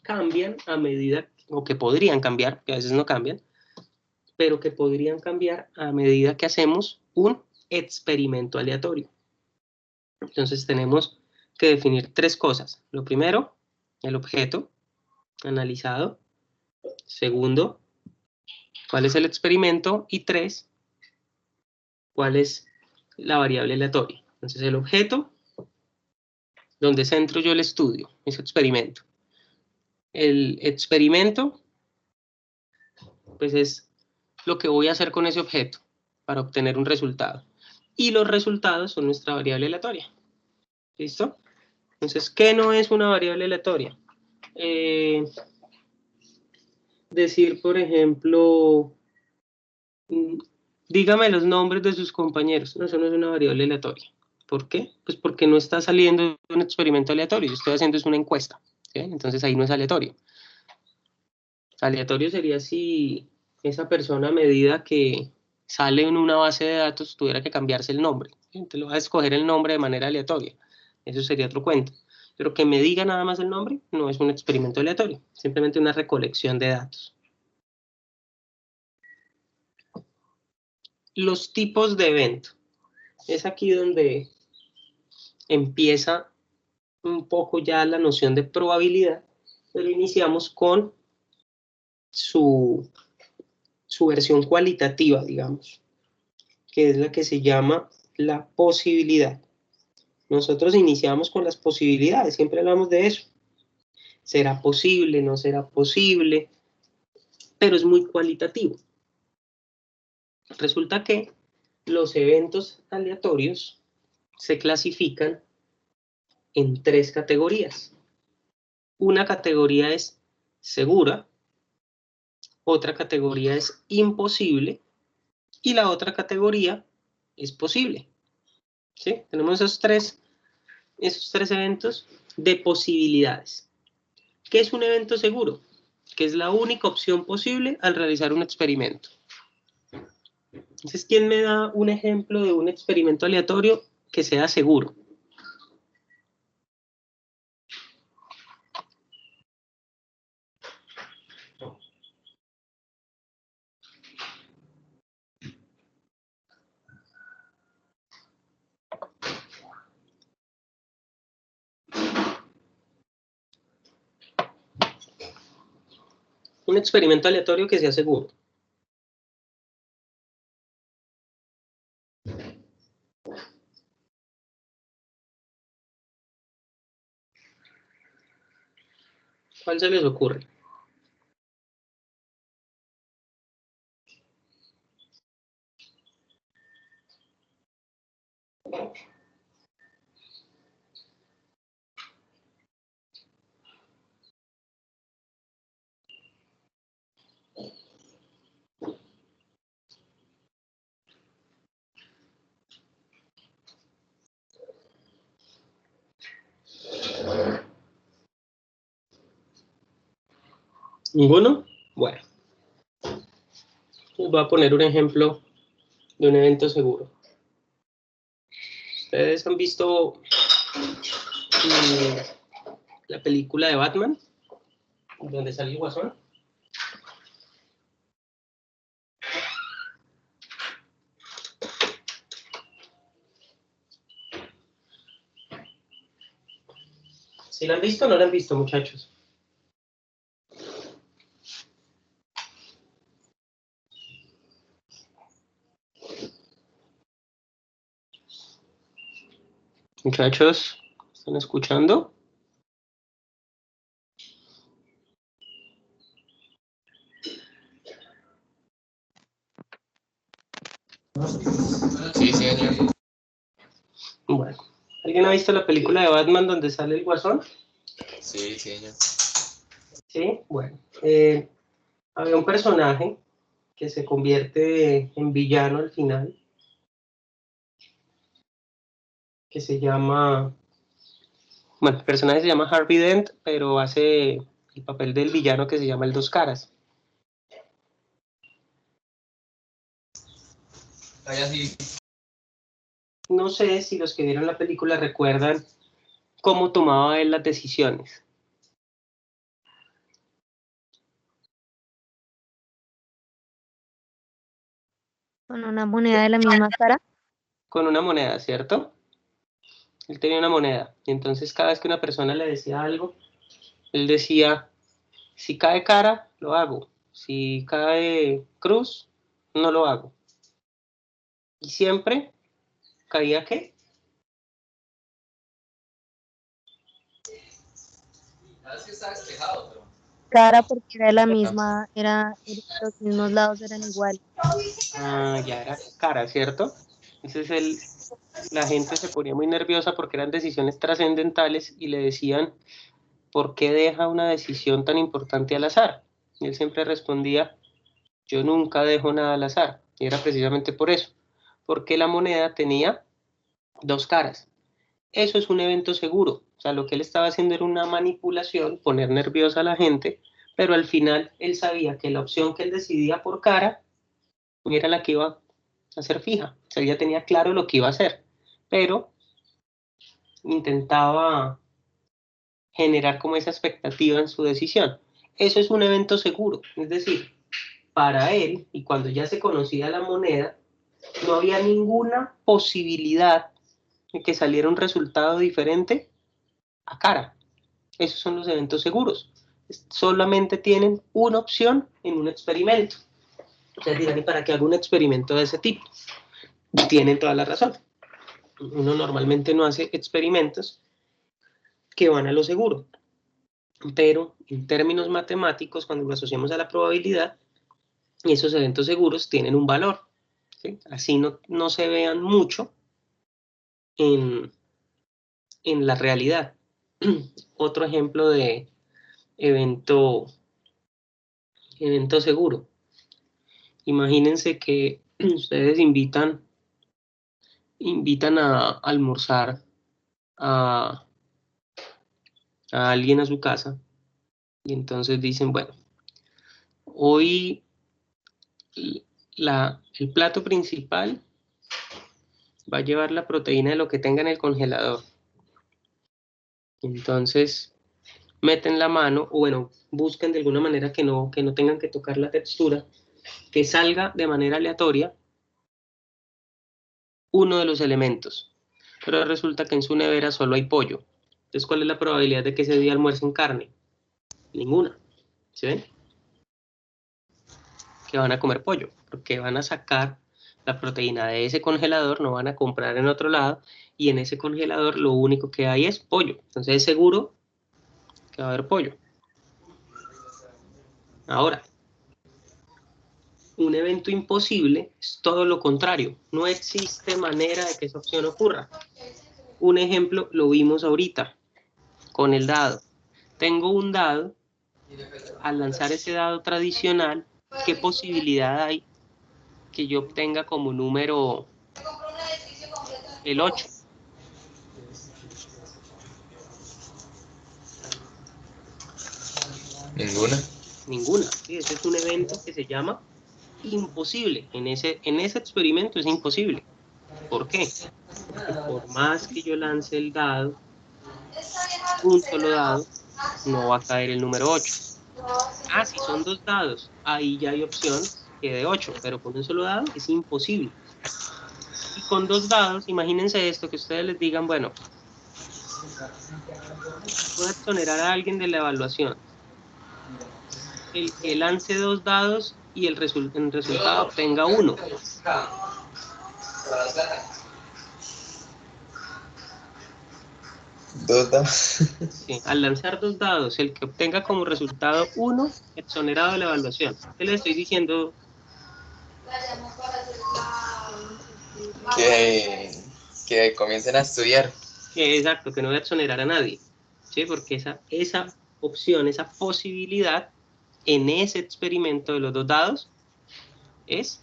cambian a medida, o que podrían cambiar, que a veces no cambian, pero que podrían cambiar a medida que hacemos un experimento aleatorio. Entonces tenemos que definir 3 cosas. Lo primero, el objeto analizado. Segundo, cuál es el experimento. Y 3, cuál es la variable aleatoria. Entonces el objeto, donde centro yo el estudio, ese experimento. El experimento, pues es lo que voy a hacer con ese objeto para obtener un resultado. Y los resultados son nuestra variable aleatoria. ¿Listo? Entonces, ¿qué no es una variable aleatoria? Decir, por ejemplo, dígame los nombres de sus compañeros. No, eso no es una variable aleatoria. ¿Por qué? Pues porque no está saliendo un experimento aleatorio. Yo estoy haciendo es una encuesta. ¿Sí? Entonces ahí no es aleatorio. Aleatorio sería si esa persona, a medida que sale en una base de datos, tuviera que cambiarse el nombre. Entonces le va a escoger el nombre de manera aleatoria. Eso sería otro cuento. Pero que me diga nada más el nombre no es un experimento aleatorio. Simplemente una recolección de datos. Los tipos de evento. Es aquí donde empieza un poco ya la noción de probabilidad, pero iniciamos con su versión cualitativa, digamos, que es la que se llama la posibilidad. Nosotros iniciamos con las posibilidades, siempre hablamos de eso. ¿Será posible? ¿No será posible? Pero es muy cualitativo. Resulta que los eventos aleatorios se clasifican en 3 categorías. Una categoría es segura, otra categoría es imposible y la otra categoría es posible. ¿Sí? Tenemos esos tres eventos de posibilidades. ¿Qué es un evento seguro? Que es la única opción posible al realizar un experimento. Entonces, ¿quién me da un ejemplo de un experimento aleatorio que sea seguro? Un experimento aleatorio que sea seguro. ¿Cuál se les ocurre? ¿Ninguno? Bueno, les voy a poner un ejemplo de un evento seguro. ¿Ustedes han visto la película de Batman? Donde sale el Guasón. ¿Sí la han visto o no la han visto, muchachos? Muchachos, ¿están escuchando? Sí, señor. Bueno, ¿alguien ha visto la película de Batman donde sale el Guasón? Sí, señor. Sí, bueno. Había un personaje que se convierte en villano al final, que se llama... Bueno, el personaje se llama Harvey Dent, pero hace el papel del villano que se llama el Dos Caras. No sé si los que vieron la película recuerdan cómo tomaba él las decisiones. Con una moneda de la misma cara. Con una moneda, ¿cierto? Él tenía una moneda, y entonces cada vez que una persona le decía algo, él decía, si cae cara, lo hago. Si cae cruz, no lo hago. Y siempre caía, ¿qué? Cara porque era de la misma, los mismos lados eran iguales. Ya era cara, ¿cierto? Entonces la gente se ponía muy nerviosa porque eran decisiones trascendentales y le decían, ¿por qué deja una decisión tan importante al azar? Y él siempre respondía, yo nunca dejo nada al azar. Y era precisamente por eso, porque la moneda tenía dos caras. Eso es un evento seguro. O sea, lo que él estaba haciendo era una manipulación, poner nerviosa a la gente, pero al final él sabía que la opción que él decidía por cara era la que iba a ser fija. O sea, ya tenía claro lo que iba a hacer, pero intentaba generar como esa expectativa en su decisión. Eso es un evento seguro, es decir, para él, y cuando ya se conocía la moneda, no había ninguna posibilidad de que saliera un resultado diferente a cara. Esos son los eventos seguros. Solamente tienen una opción en un experimento. Ustedes dirán, ¿y para qué hago un experimento de ese tipo? Tienen toda la razón. Uno normalmente no hace experimentos que van a lo seguro. Pero en términos matemáticos, cuando lo asociamos a la probabilidad, esos eventos seguros tienen un valor. ¿Sí? Así no se vean mucho, en la realidad. Otro ejemplo de evento seguro. Imagínense que ustedes invitan a almorzar a alguien a su casa y entonces dicen, bueno, hoy el plato principal va a llevar la proteína de lo que tenga en el congelador. Entonces meten la mano, o bueno, buscan de alguna manera que no tengan que tocar la textura, que salga de manera aleatoria uno de los elementos. Pero resulta que en su nevera solo hay pollo. Entonces, ¿cuál es la probabilidad de que ese día almuercen carne? Ninguna. ¿Sí ven? Que van a comer pollo, porque van a sacar la proteína de ese congelador, no van a comprar en otro lado, y en ese congelador lo único que hay es pollo. Entonces es seguro que va a haber pollo. Ahora, un evento imposible es todo lo contrario. No existe manera de que esa opción ocurra. Un ejemplo lo vimos ahorita con el dado. Tengo un dado. Al lanzar ese dado tradicional, ¿qué posibilidad hay que yo obtenga como número el 8? Ninguna. Ninguna. ¿Sí? Ese es un evento que se llama imposible. En ese experimento es imposible. ¿Por qué? Porque por más que yo lance el dado, un solo dado, no va a caer el número 8. Ah, si son dos dados, ahí ya hay opción que de 8, pero con un solo dado es imposible. Y con dos dados, imagínense esto, que ustedes les digan, bueno, puedo exonerar a alguien de la evaluación. El que lance dos dados y el resultado obtenga 1. Dos dados. Sí, al lanzar dos dados, el que obtenga como resultado 1, exonerado de la evaluación. ¿Qué le estoy diciendo? Que comiencen a estudiar. Exacto, que no voy a exonerar a nadie. ¿Sí? Porque esa opción, esa posibilidad en ese experimento de los dos dados es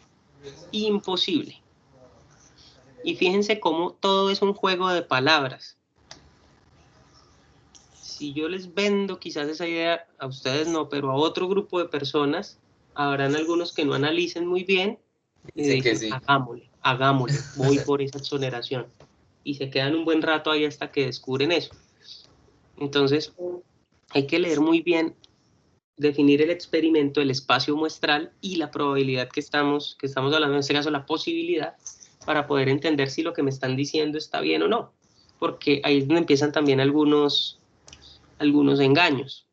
imposible. Y fíjense cómo todo es un juego de palabras. Si yo les vendo quizás esa idea, a ustedes no, pero a otro grupo de personas, habrán algunos que no analicen muy bien y Dicen que dicen, sí. hagámosle, voy por esa exoneración. Y se quedan un buen rato ahí hasta que descubren eso. Entonces, hay que leer muy bien, definir el experimento, el espacio muestral y la probabilidad que estamos hablando, en este caso la posibilidad, para poder entender si lo que me están diciendo está bien o no. Porque ahí es donde empiezan también algunos engaños.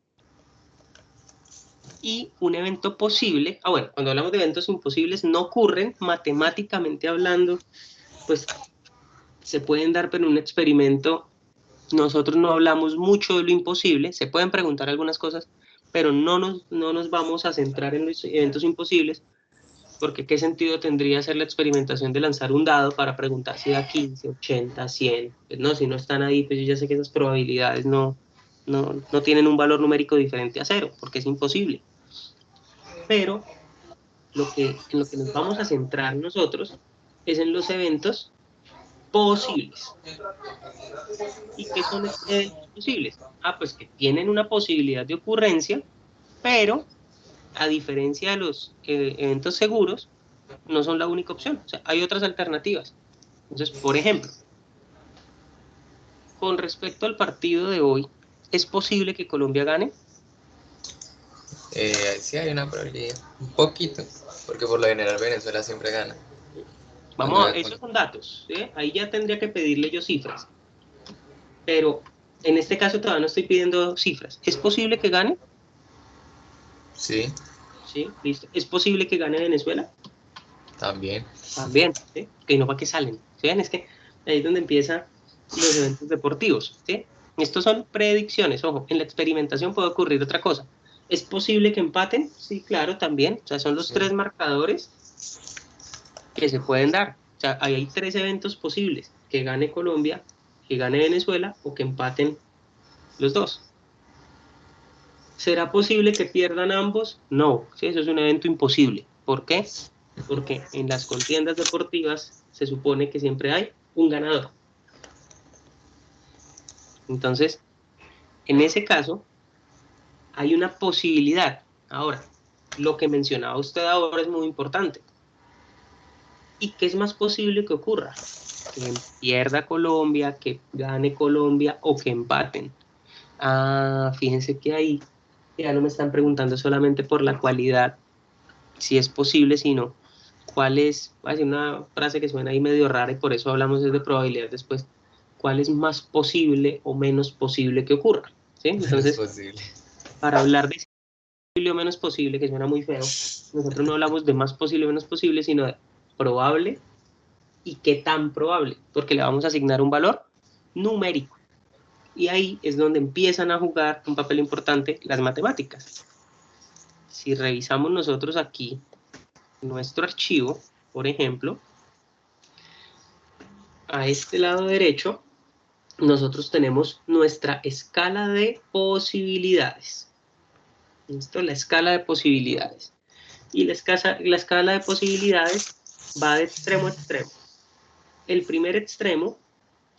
Y un evento posible, bueno, cuando hablamos de eventos imposibles, no ocurren matemáticamente hablando, pues se pueden dar, pero en un experimento nosotros no hablamos mucho de lo imposible, se pueden preguntar algunas cosas, pero no nos vamos a centrar en los eventos imposibles, porque ¿qué sentido tendría hacer la experimentación de lanzar un dado para preguntar si da 15, 80, 100? Pues no, si no están ahí, pues yo ya sé que esas probabilidades no tienen un valor numérico diferente a 0, porque es imposible. Pero en lo que nos vamos a centrar nosotros es en los eventos posibles. ¿Y qué son eventos posibles? Pues que tienen una posibilidad de ocurrencia, pero a diferencia de los eventos seguros, no son la única opción. O sea, hay otras alternativas. Entonces, por ejemplo, con respecto al partido de hoy, ¿es posible que Colombia gane? Sí hay una probabilidad, un poquito, porque por lo general Venezuela siempre gana. Esos son datos, ¿sí? Ahí ya tendría que pedirle yo cifras. Pero en este caso todavía no estoy pidiendo cifras. ¿Es posible que gane? Sí. Sí, listo. ¿Es posible que gane Venezuela? También. También, ¿sí? Que no, ¿para qué salen? ¿Sí? Es que ahí es donde empiezan los eventos deportivos, ¿sí? Estos son predicciones, ojo, en la experimentación puede ocurrir otra cosa. ¿Es posible que empaten? Sí, claro, también. O sea, son los tres marcadores que se pueden dar. O sea, ahí hay tres eventos posibles. que gane Colombia, que gane Venezuela o que empaten los dos. ¿Será posible que pierdan ambos? No, ¿sí? Eso es un evento imposible. ¿Por qué? Porque en las contiendas deportivas se supone que siempre hay un ganador. Entonces, en ese caso, hay una posibilidad. Ahora, lo que mencionaba usted ahora es muy importante. ¿Y qué es más posible que ocurra? Que pierda Colombia, que gane Colombia o que empaten. Ah, fíjense que ahí ya no me están preguntando solamente por la cualidad, si es posible, sino cuál es, voy a decir una frase que suena ahí medio rara y por eso hablamos de probabilidad después, cuál es más posible o menos posible que ocurra, ¿sí? No es Entonces, posible. para hablar de posible o menos posible, que suena muy feo, nosotros no hablamos de más posible o menos posible, sino de probable y qué tan probable, porque le vamos a asignar un valor numérico. Y ahí es donde empiezan a jugar un papel importante las matemáticas. Si revisamos nosotros aquí nuestro archivo, por ejemplo, a este lado derecho, nosotros tenemos nuestra escala de posibilidades. ¿Listo? La escala de posibilidades. Y la escala de posibilidades va de extremo a extremo. El primer extremo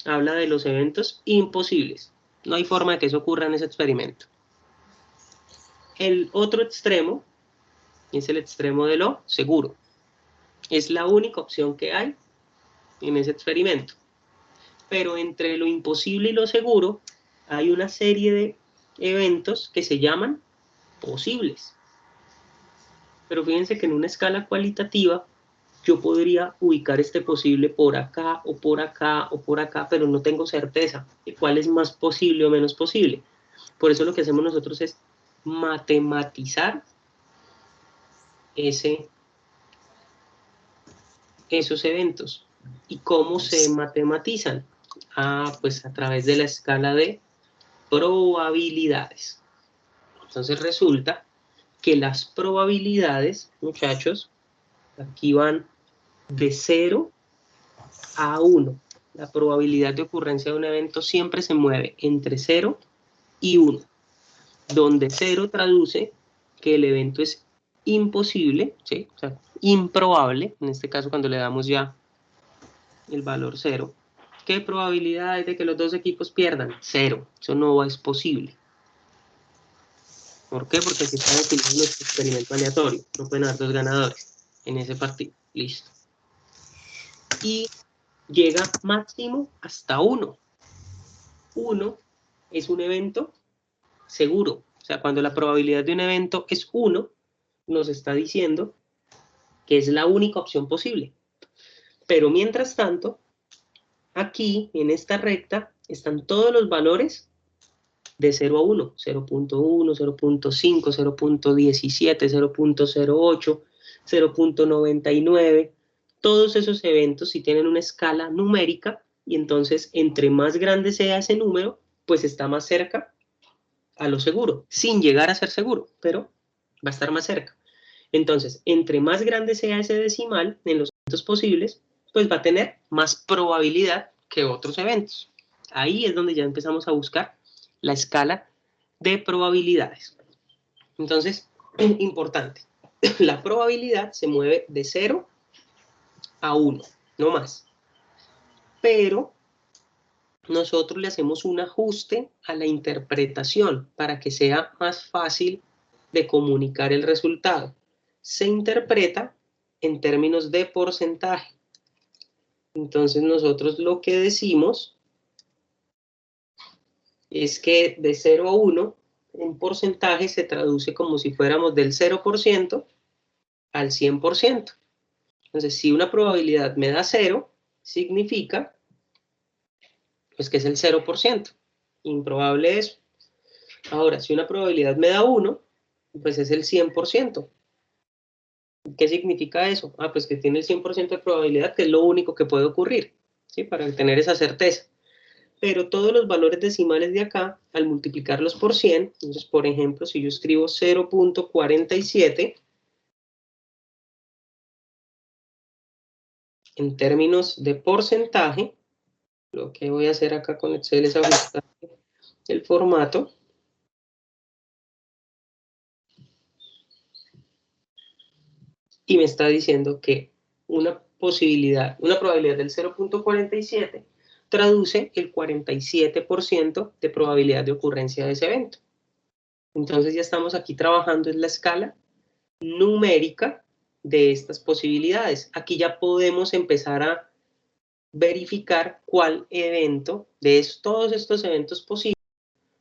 habla de los eventos imposibles. No hay forma de que eso ocurra en ese experimento. El otro extremo es el extremo de lo seguro. Es la única opción que hay en ese experimento. Pero entre lo imposible y lo seguro hay una serie de eventos que se llaman posibles. Pero fíjense que en una escala cualitativa yo podría ubicar este posible por acá o por acá o por acá, pero no tengo certeza de cuál es más posible o menos posible. Por eso lo que hacemos nosotros es matematizar esos eventos. ¿Y cómo se matematizan? Ah, pues a través de la escala de probabilidades. Entonces resulta que las probabilidades, muchachos, aquí van de 0 a 1. La probabilidad de ocurrencia de un evento siempre se mueve entre 0 y 1, donde 0 traduce que el evento es imposible, ¿sí? O sea, improbable, en este caso cuando le damos ya el valor 0. ¿Qué probabilidad hay de que los dos equipos pierdan? 0, eso no es posible. ¿Por qué? Porque aquí está definido nuestro experimento aleatorio. No pueden haber dos ganadores en ese partido. Listo. Y llega máximo hasta 1. 1 es un evento seguro. O sea, cuando la probabilidad de un evento es 1, nos está diciendo que es la única opción posible. Pero mientras tanto, aquí en esta recta están todos los valores de 0 a 1, 0.1, 0.5, 0.17, 0.08, 0.99, todos esos eventos sí tienen una escala numérica y entonces entre más grande sea ese número, pues está más cerca a lo seguro, sin llegar a ser seguro, pero va a estar más cerca. Entonces, entre más grande sea ese decimal en los eventos posibles, pues va a tener más probabilidad que otros eventos. Ahí es donde ya empezamos a buscar la escala de probabilidades. Entonces, importante, la probabilidad se mueve de 0 a 1, no más. Pero nosotros le hacemos un ajuste a la interpretación para que sea más fácil de comunicar el resultado. Se interpreta en términos de porcentaje. Entonces nosotros lo que decimos es que de 0 a 1, en porcentaje se traduce como si fuéramos del 0% al 100%. Entonces, si una probabilidad me da 0, significa pues que es el 0%. Improbable eso. Ahora, si una probabilidad me da 1, pues es el 100%. ¿Qué significa eso? Ah, pues que tiene el 100% de probabilidad, que es lo único que puede ocurrir, ¿sí? Para tener esa certeza. Pero todos los valores decimales de acá, al multiplicarlos por 100, entonces, por ejemplo, si yo escribo 0.47, en términos de porcentaje, Lo que voy a hacer acá con Excel es ajustar el formato. Y me está diciendo que una probabilidad del 0.47 traduce el 47% de probabilidad de ocurrencia de ese evento. Entonces ya estamos aquí trabajando en la escala numérica de estas posibilidades. Aquí ya podemos empezar a verificar cuál evento de todos estos eventos posibles,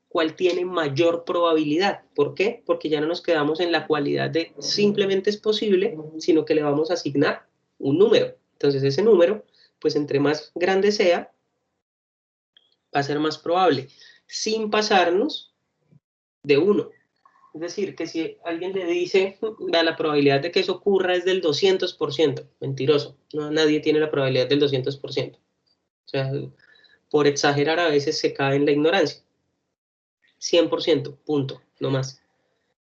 cuál tiene mayor probabilidad. ¿Por qué? Porque ya no nos quedamos en la cualidad de simplemente es posible, sino que le vamos a asignar un número. Entonces ese número, pues entre más grande sea, va a ser más probable, sin pasarnos de 1. Es decir, que si alguien le dice, la probabilidad de que eso ocurra es del 200%, mentiroso, no, nadie tiene la probabilidad del 200%. O sea, por exagerar a veces se cae en la ignorancia. 100%, punto, no más.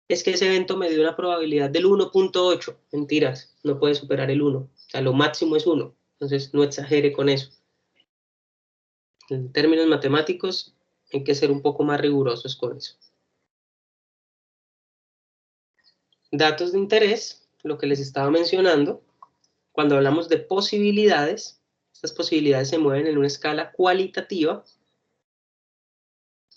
Es que ese evento me dio una probabilidad del 1.8. Mentiras, no puede superar el 1. O sea, lo máximo es 1. Entonces, no exagere con eso. En términos matemáticos, hay que ser un poco más rigurosos con eso. Datos de interés, lo que les estaba mencionando, cuando hablamos de posibilidades, estas posibilidades se mueven en una escala cualitativa,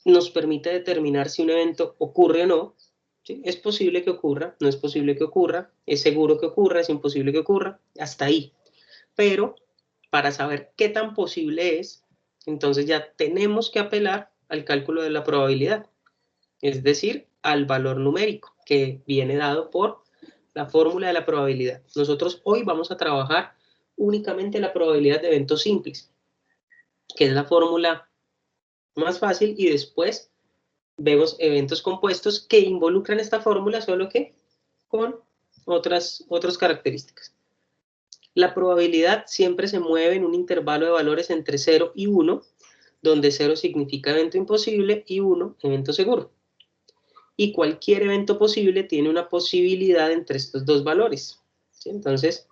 nos permite determinar si un evento ocurre o no. ¿Sí? Es posible que ocurra, no es posible que ocurra, es seguro que ocurra, es imposible que ocurra, hasta ahí. Pero para saber qué tan posible es, entonces ya tenemos que apelar al cálculo de la probabilidad, es decir, al valor numérico que viene dado por la fórmula de la probabilidad. Nosotros hoy vamos a trabajar únicamente la probabilidad de eventos simples, que es la fórmula más fácil, y después vemos eventos compuestos que involucran esta fórmula, solo que con otras características. La probabilidad siempre se mueve en un intervalo de valores entre 0 y 1, donde 0 significa evento imposible y 1 evento seguro. Y cualquier evento posible tiene una posibilidad entre estos dos valores. ¿Sí? Entonces,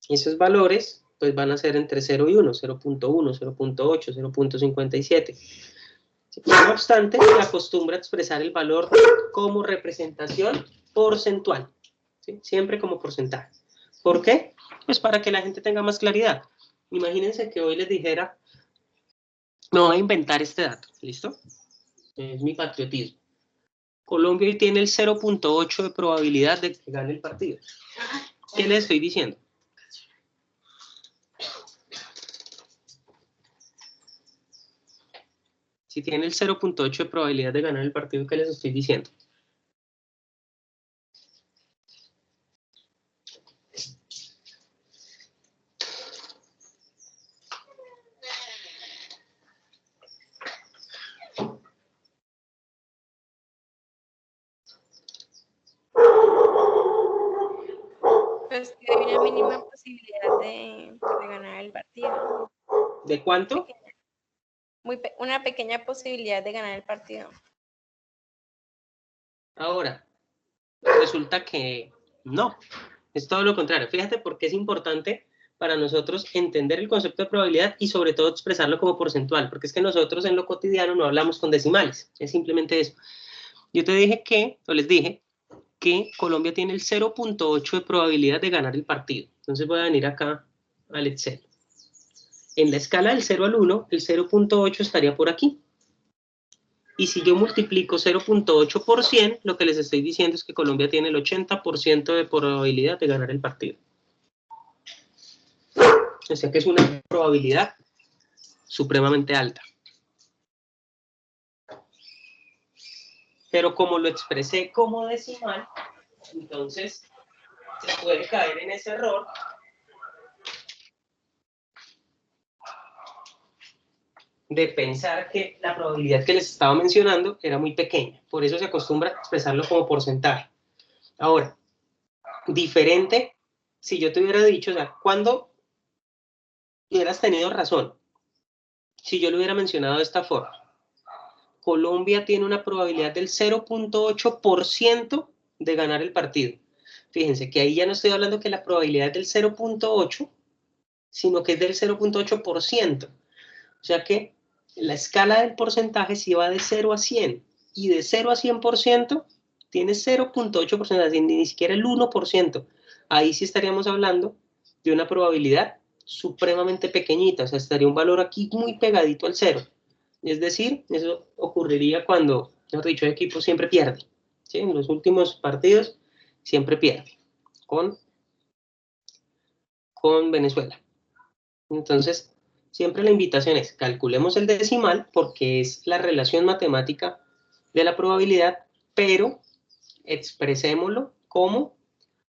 esos valores pues, van a ser entre 0 y 1, 0.1, 0.8, 0.57. No obstante, se acostumbra a expresar el valor como representación porcentual, ¿sí? Siempre como porcentaje. ¿Por qué? Pues para que la gente tenga más claridad. Imagínense que hoy les dijera, me voy a inventar este dato, ¿listo? Es mi patriotismo. Colombia hoy tiene el 0.8 de probabilidad de que gane el partido. ¿Qué les estoy diciendo? Si tiene el 0.8 de probabilidad de ganar el partido, ¿qué les estoy diciendo? Pues que hay una mínima posibilidad de ganar el partido. ¿De cuánto? Una pequeña posibilidad de ganar el partido. Ahora, resulta que no, es todo lo contrario. Fíjate por qué es importante para nosotros entender el concepto de probabilidad y sobre todo expresarlo como porcentual, porque es que nosotros en lo cotidiano no hablamos con decimales, es simplemente eso. Yo te dije que, o les dije, que Colombia tiene el 0.8 de probabilidad de ganar el partido. Entonces voy a venir acá al Excel. En la escala del 0 al 1, el 0.8 estaría por aquí. Y si yo multiplico 0.8 por 100, lo que les estoy diciendo es que Colombia tiene el 80% de probabilidad de ganar el partido. O sea que es una probabilidad supremamente alta. Pero como lo expresé como decimal, entonces se puede caer en ese error de pensar que la probabilidad que les estaba mencionando era muy pequeña. Por eso se acostumbra a expresarlo como porcentaje. Ahora, diferente, si yo te hubiera dicho, o sea, ¿cuándo hubieras tenido razón? Si yo lo hubiera mencionado de esta forma. Colombia tiene una probabilidad del 0.8% de ganar el partido. Fíjense que ahí ya no estoy hablando que la probabilidad es del 0.8, sino que es del 0.8%. O sea que la escala del porcentaje sí va de 0 a 100, y de 0 a 100% tiene 0.8%, así ni siquiera el 1%. Ahí sí estaríamos hablando de una probabilidad supremamente pequeñita, o sea, estaría un valor aquí muy pegadito al 0. Es decir, eso ocurriría cuando, mejor dicho, el equipo siempre pierde, ¿sí? En los últimos partidos siempre pierde con Venezuela. Entonces, siempre la invitación es, calculemos el decimal porque es la relación matemática de la probabilidad, pero expresémoslo como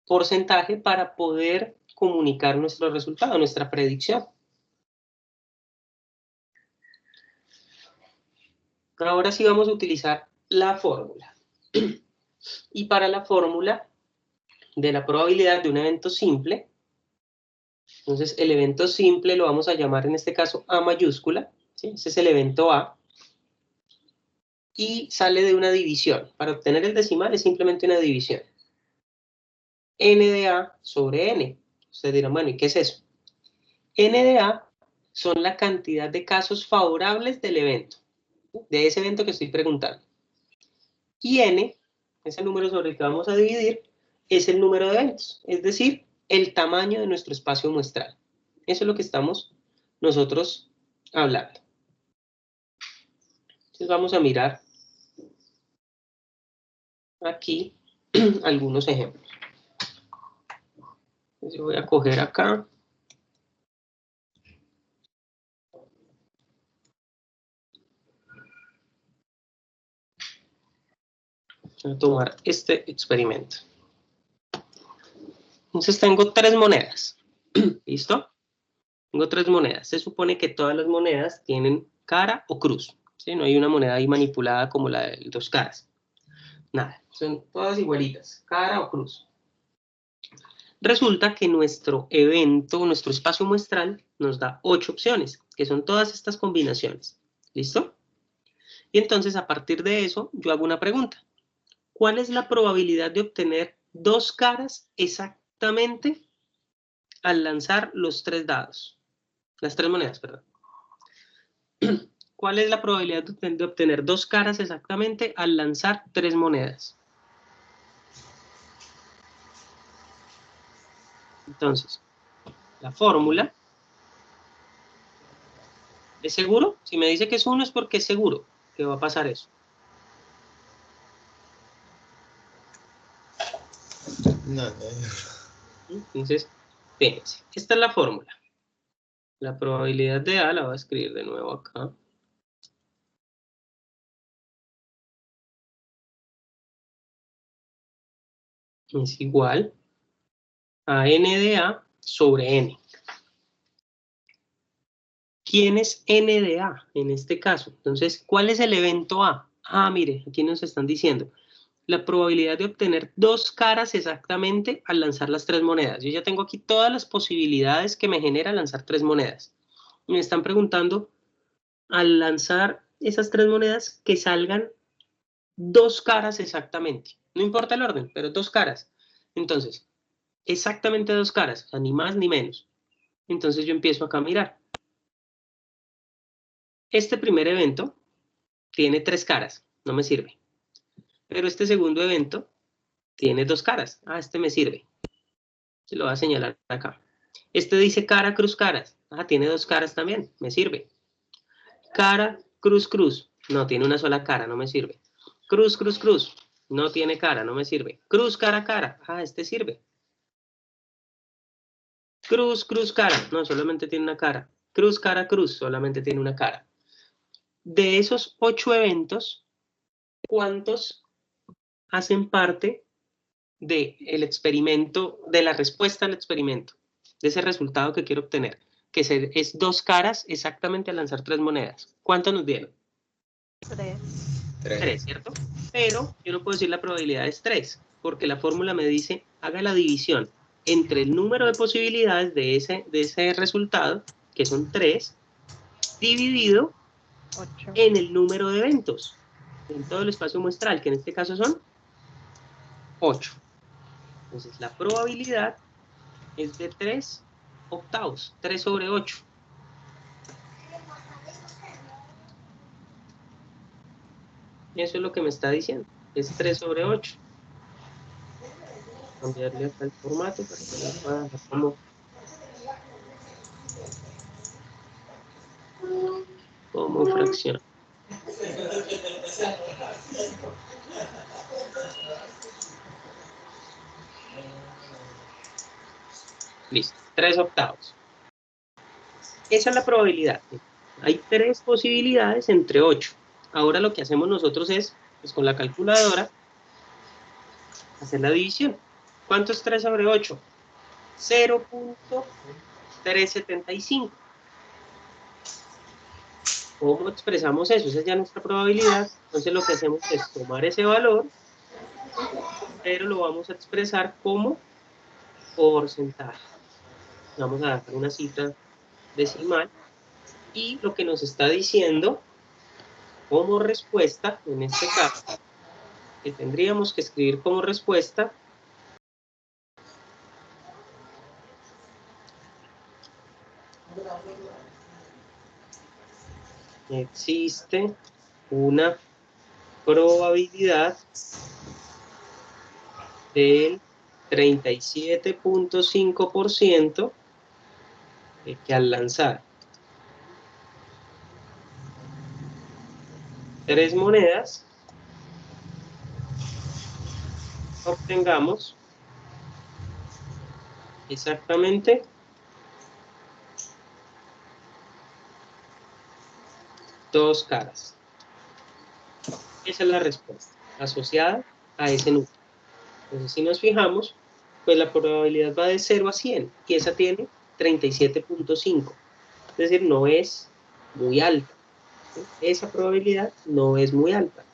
porcentaje para poder comunicar nuestro resultado, nuestra predicción. Ahora sí vamos a utilizar la fórmula. Y para la fórmula de la probabilidad de un evento simple, entonces el evento simple lo vamos a llamar en este caso A mayúscula, ¿sí? Ese es el evento A, y sale de una división. Para obtener el decimal es simplemente una división. N de A sobre N. Ustedes dirán, bueno, ¿y qué es eso? N de A son la cantidad de casos favorables del evento, de ese evento que estoy preguntando. Y N, ese número sobre el que vamos a dividir, es el número de eventos, es decir, el tamaño de nuestro espacio muestral. Eso es lo que estamos nosotros hablando. Entonces vamos a mirar aquí algunos ejemplos. Entonces yo voy a coger acá. Voy a tomar este experimento. Entonces tengo 3 monedas. ¿Listo? Tengo 3 monedas. Se supone que todas las monedas tienen cara o cruz, ¿sí? No hay una moneda ahí manipulada como la de 2 caras. Nada, son todas igualitas, cara o cruz. Resulta que nuestro evento, nuestro espacio muestral, nos da 8 opciones, que son todas estas combinaciones. ¿Listo? Y entonces, a partir de eso, yo hago una pregunta. ¿Cuál es la probabilidad de obtener 2 caras exactamente al lanzar los 3 dados? Las 3 monedas, perdón. ¿Cuál es la probabilidad de obtener 2 caras exactamente al lanzar 3 monedas? Entonces, la fórmula, ¿es seguro? Si me dice que es 1 es porque es seguro que va a pasar eso. No. Entonces, fíjense, esta es la fórmula. La probabilidad de A la voy a escribir de nuevo acá. Es igual a N de A sobre N. ¿Quién es N de A en este caso? Entonces, ¿cuál es el evento A? Ah, mire, aquí nos están diciendo la probabilidad de obtener 2 caras exactamente al lanzar las 3 monedas. Yo ya tengo aquí todas las posibilidades que me genera lanzar 3 monedas. Me están preguntando, al lanzar esas 3 monedas, que salgan 2 caras exactamente. No importa el orden, pero 2 caras. Entonces, exactamente 2 caras, o sea, ni más ni menos. Entonces yo empiezo acá a mirar. Este primer evento tiene 3 caras, no me sirve. Pero este segundo evento tiene 2 caras. Ah, este me sirve. Se lo voy a señalar acá. Este dice cara, cruz, caras. Ah, tiene 2 caras también, me sirve. Cara, cruz, cruz. No, tiene una sola cara, no me sirve. Cruz, cruz, cruz. No tiene cara, no me sirve. Cruz, cara, cara. Ah, este sirve. Cruz, cruz, cara. No, solamente tiene una cara. Cruz, cara, cruz. Solamente tiene una cara. De esos 8 eventos, ¿cuántos hacen parte del experimento, de la respuesta al experimento? De ese resultado que quiero obtener. Que es 2 caras exactamente al lanzar 3 monedas. ¿Cuántos nos dieron? 3. 3, ¿cierto? Pero yo no puedo decir la probabilidad es 3, porque la fórmula me dice, haga la división entre el número de posibilidades de ese resultado, que son 3, dividido 8. en el número de eventos, en todo el espacio muestral, que en este caso son 8. Entonces la probabilidad es de 3 octavos, 3 sobre 8. Eso es lo que me está diciendo. Es 3 sobre 8. Cambiarle acá el formato para que lo pueda dejar como fracción. Listo, 3 octavos. Esa es la probabilidad. Hay 3 posibilidades entre 8. Ahora lo que hacemos nosotros es, pues con la calculadora, hacer la división. ¿Cuánto es 3 sobre 8? 0.375. ¿Cómo expresamos eso? Esa es ya nuestra probabilidad. Entonces lo que hacemos es tomar ese valor, pero lo vamos a expresar como porcentaje. Vamos a dejar una cifra decimal. Y lo que nos está diciendo como respuesta, en este caso, que tendríamos que escribir como respuesta, existe una probabilidad del 37.5% de que al lanzar 3 monedas obtengamos exactamente 2 caras. Esa es la respuesta asociada a ese número. Entonces, si nos fijamos, pues la probabilidad va de 0 a 100 y esa tiene 37.5. Es decir, no es muy alta. Esa probabilidad no es muy alta.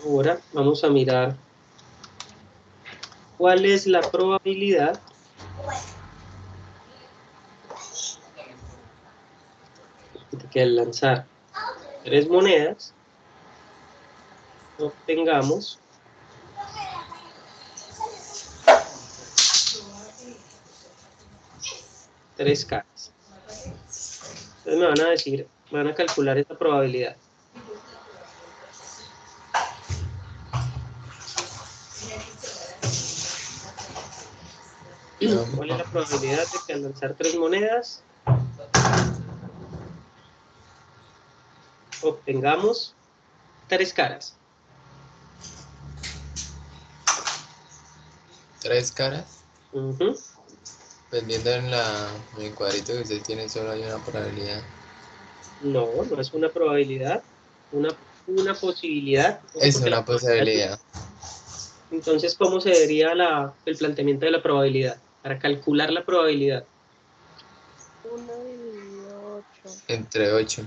Ahora vamos a mirar cuál es la probabilidad de que al lanzar 3 monedas obtengamos tres caras. Entonces me van a decir, van a calcular esta probabilidad. ¿Cuál es la probabilidad de que al lanzar 3 monedas obtengamos 3 caras? 3 caras. Uh-huh. Pues viendo en el cuadrito que usted tiene, solo hay una probabilidad. No, no es una probabilidad, una posibilidad. Es Porque una posibilidad. Entonces, ¿cómo se vería el planteamiento de la probabilidad? Para calcular la probabilidad. 1 dividido 8. Entre 8.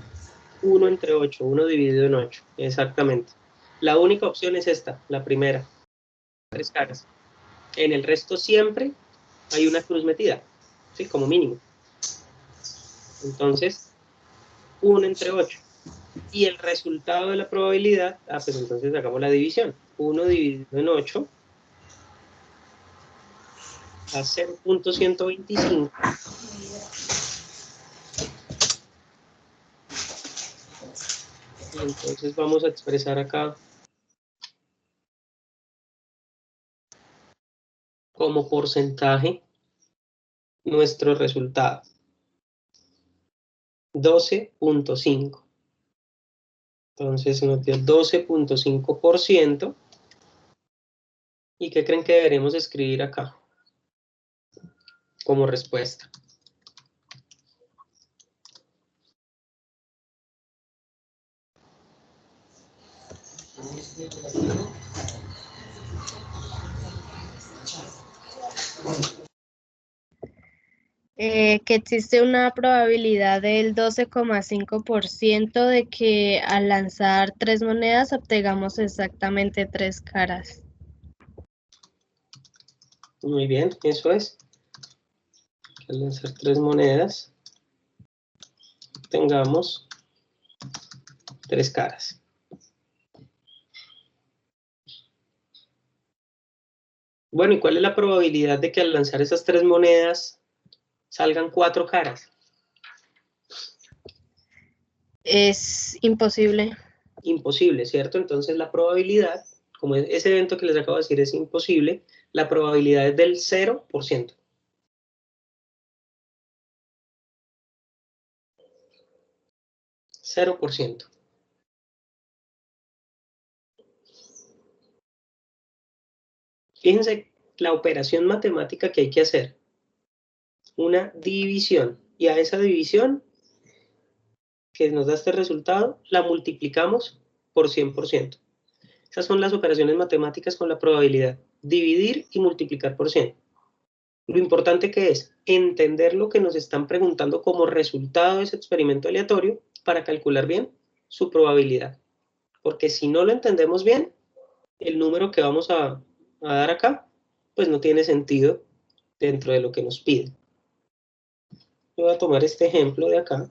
1 entre 8, 1 dividido en 8, exactamente. La única opción es esta, la primera, 3 caras. En el resto siempre hay una cruz metida, ¿sí? Como mínimo. Entonces, 1 entre 8. Y el resultado de la probabilidad, pues entonces hagamos la división. 1 dividido en 8 a 0.125. Y entonces vamos a expresar acá como porcentaje nuestro resultado. 12.5. Entonces nos dio 12.5%. ¿Y qué creen que deberemos escribir acá como respuesta? Que existe una probabilidad del 12,5% de que al lanzar 3 monedas obtengamos exactamente 3 caras. Muy bien, eso es. Al lanzar 3 monedas, tengamos 3 caras. Bueno, ¿y cuál es la probabilidad de que al lanzar esas 3 monedas salgan 4 caras? Es imposible. Imposible, ¿cierto? Entonces la probabilidad, como ese evento que les acabo de decir es imposible, la probabilidad es del 0%. %. Fíjense la operación matemática que hay que hacer. Una división. Y a esa división que nos da este resultado, la multiplicamos por 100%. Esas son las operaciones matemáticas con la probabilidad. Dividir y multiplicar por 100. Lo importante que es entender lo que nos están preguntando como resultado de ese experimento aleatorio para calcular bien su probabilidad. Porque si no lo entendemos bien, el número que vamos a dar acá, pues no tiene sentido dentro de lo que nos pide. Yo voy a tomar este ejemplo de acá.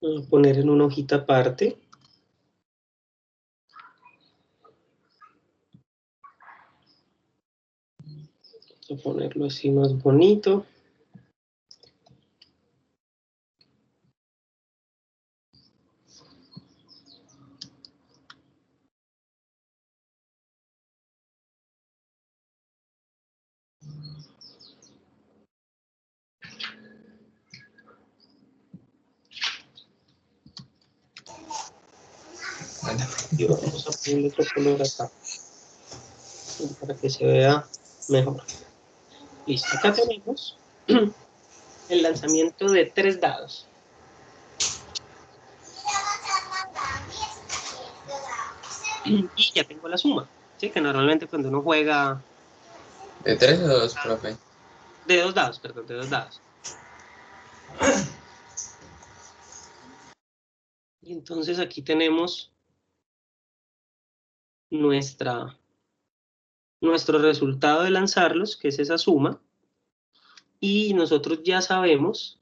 Voy a poner en una hojita aparte. Voy a ponerlo así más bonito. Y vamos a ponerle otro color acá para que se vea mejor. Listo, acá tenemos el lanzamiento de 3 dados. Y ya tengo la suma, ¿sí? Que normalmente cuando uno juega... ¿De 3 o 2, profe? De 2 dados, perdón, de 2 dados. Y entonces aquí tenemos nuestro resultado de lanzarlos, que es esa suma. Y nosotros ya sabemos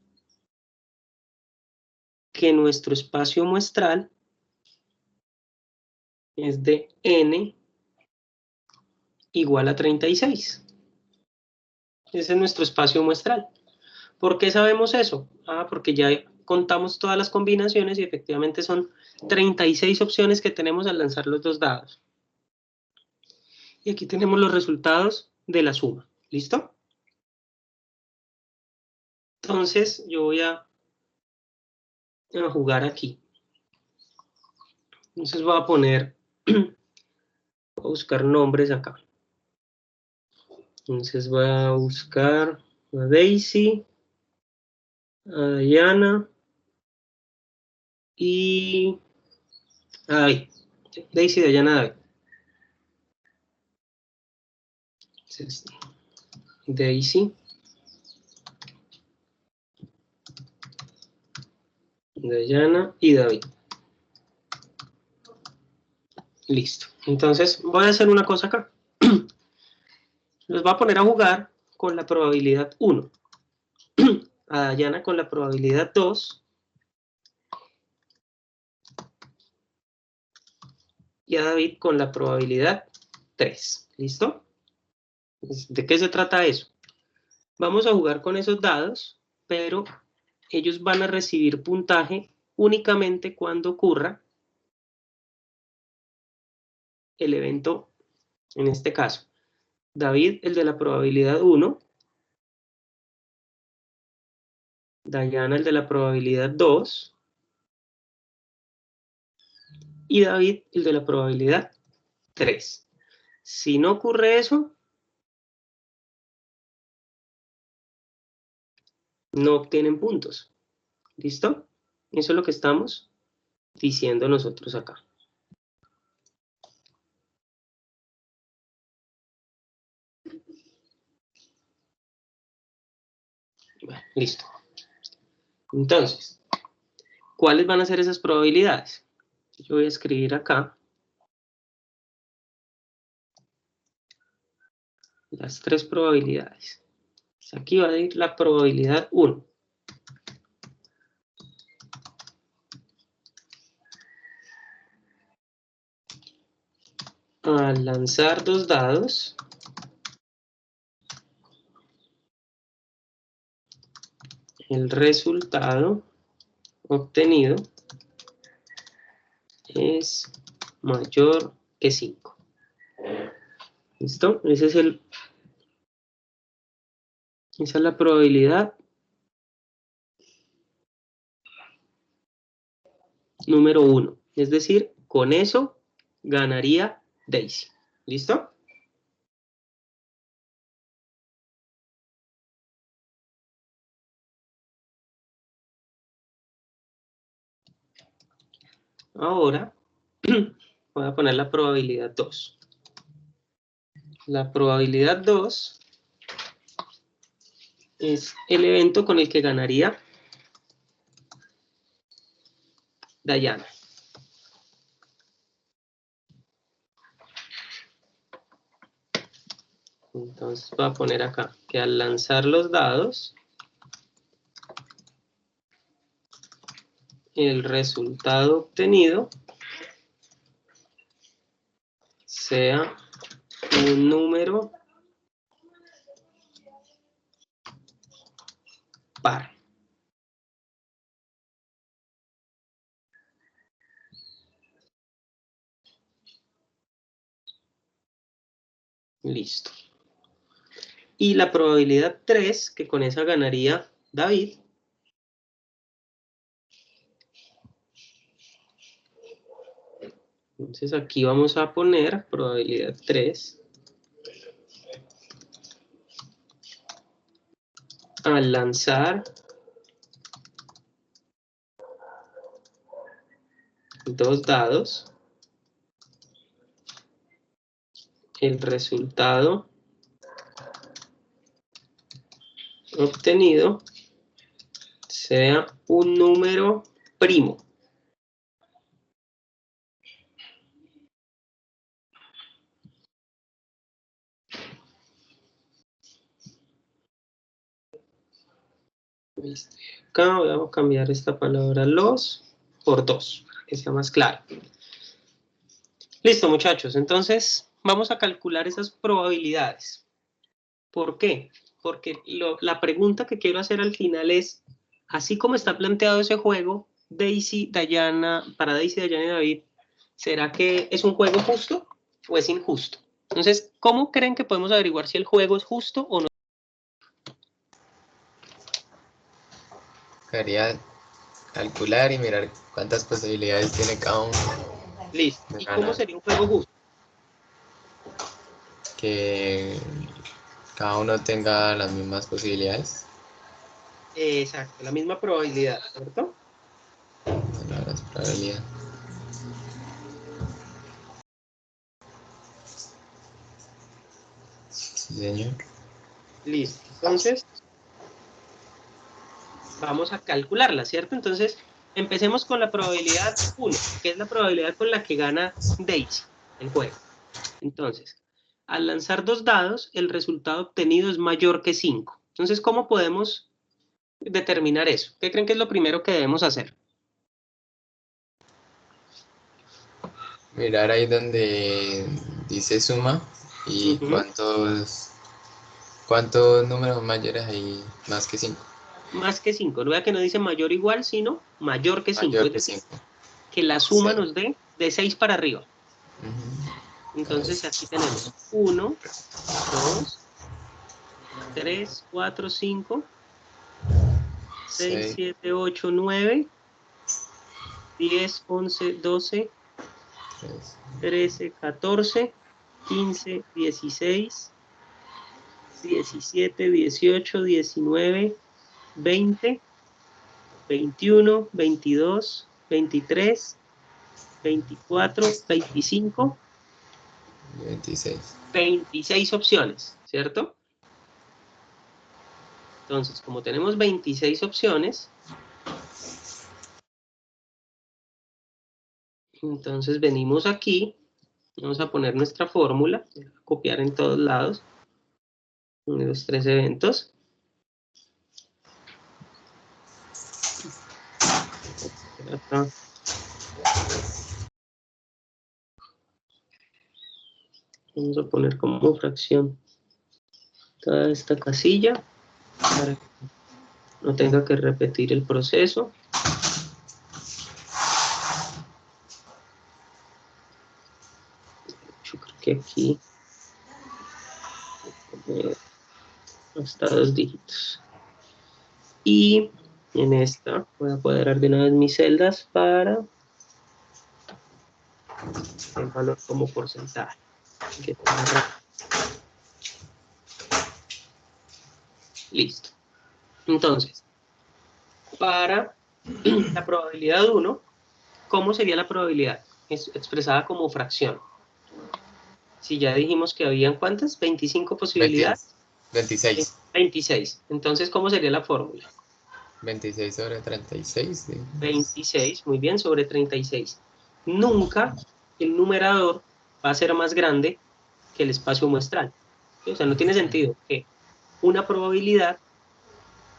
que nuestro espacio muestral es de n igual a 36. Ese es nuestro espacio muestral. ¿Por qué sabemos eso? Porque ya contamos todas las combinaciones y efectivamente son 36 opciones que tenemos al lanzar los 2 dados. Y aquí tenemos los resultados de la suma. ¿Listo? Entonces yo voy a jugar aquí. Entonces voy a poner, voy a buscar nombres acá. Entonces voy a buscar a Daisy, a Diana y a David. Daisy, Diana, David. Entonces, Daisy, Diana y David. Listo. Entonces voy a hacer una cosa acá. Los voy a poner a jugar con la probabilidad 1. A Diana con la probabilidad 2. Y a David con la probabilidad 3. ¿Listo? ¿De qué se trata eso? Vamos a jugar con esos dados, pero ellos van a recibir puntaje únicamente cuando ocurra el evento, en este caso. David, el de la probabilidad 1. Diana, el de la probabilidad 2. Y David, el de la probabilidad 3. Si no ocurre eso, no obtienen puntos. ¿Listo? Eso es lo que estamos diciendo nosotros acá. Bueno, listo. Entonces, ¿cuáles van a ser esas probabilidades? Yo voy a escribir acá las 3 probabilidades. Aquí va a ir la probabilidad 1. Al lanzar 2 dados, el resultado obtenido es mayor que 5. ¿Listo? Esa es la probabilidad número 1. Es decir, con eso ganaría Daisy. ¿Listo? Ahora voy a poner la probabilidad 2. La probabilidad 2 es el evento con el que ganaría Dayana. Entonces voy a poner acá que al lanzar los dados, el resultado obtenido sea un número par. Listo. Y la probabilidad 3, que con esa ganaría David, entonces aquí vamos a poner probabilidad 3. Al lanzar 2 dados, el resultado obtenido sea un número primo. Acá voy a cambiar esta palabra los por 2, para que sea más claro. Listo, muchachos. Entonces, vamos a calcular esas probabilidades. ¿Por qué? Porque la pregunta que quiero hacer al final es, así como está planteado ese juego, Daisy, Dayana, para Daisy, Dayana y David, ¿será que es un juego justo o es injusto? Entonces, ¿cómo creen que podemos averiguar si el juego es justo o no? Quería calcular y mirar cuántas posibilidades tiene cada uno. Listo. de ¿Y cómo ganar. sería un juego justo? Que cada uno tenga las mismas posibilidades. Exacto, la misma probabilidad, ¿cierto? Bueno, las probabilidades. Sí, señor. Listo. Entonces, vamos a calcularla, ¿cierto? Entonces, empecemos con la probabilidad 1, que es la probabilidad con la que gana Daisy el juego. Entonces, al lanzar 2 dados, el resultado obtenido es mayor que 5. Entonces, ¿cómo podemos determinar eso? ¿Qué creen que es lo primero que debemos hacer? Mirar ahí donde dice suma y cuántos números mayores hay más que 5. Más que 5. No vea que no dice mayor o igual, sino mayor que 5. Mayor Es que decir, 5. que la suma nos dé de 6 para arriba. Entonces, Entonces, aquí tenemos 1, 2, 3, 4, 5, 6, 7, 8, 9, 10, 11, 12, 13, 14, 15, 16, 17, 18, 19, 20, 21, 22, 23, 24, 25, 26. 26 opciones, ¿cierto? Entonces, como tenemos 26 opciones, entonces venimos aquí, vamos a poner nuestra fórmula, copiar en todos lados, los 3 eventos. Acá. Vamos a poner como fracción toda esta casilla para que no tenga que repetir el proceso. Yo creo que aquí hasta 2 dígitos. Y en esta voy a apoderar de una vez mis celdas para el valor como porcentaje. Listo. Entonces, para la probabilidad 1, ¿cómo sería la probabilidad? Es expresada como fracción. Si ya dijimos que habían, ¿cuántas? 25 posibilidades. 26. 26. Entonces, ¿cómo sería la fórmula? 26 sobre 36. Sí. 26, muy bien, sobre 36. Nunca el numerador va a ser más grande que el espacio muestral. ¿Sí? O sea, no tiene sentido que una probabilidad,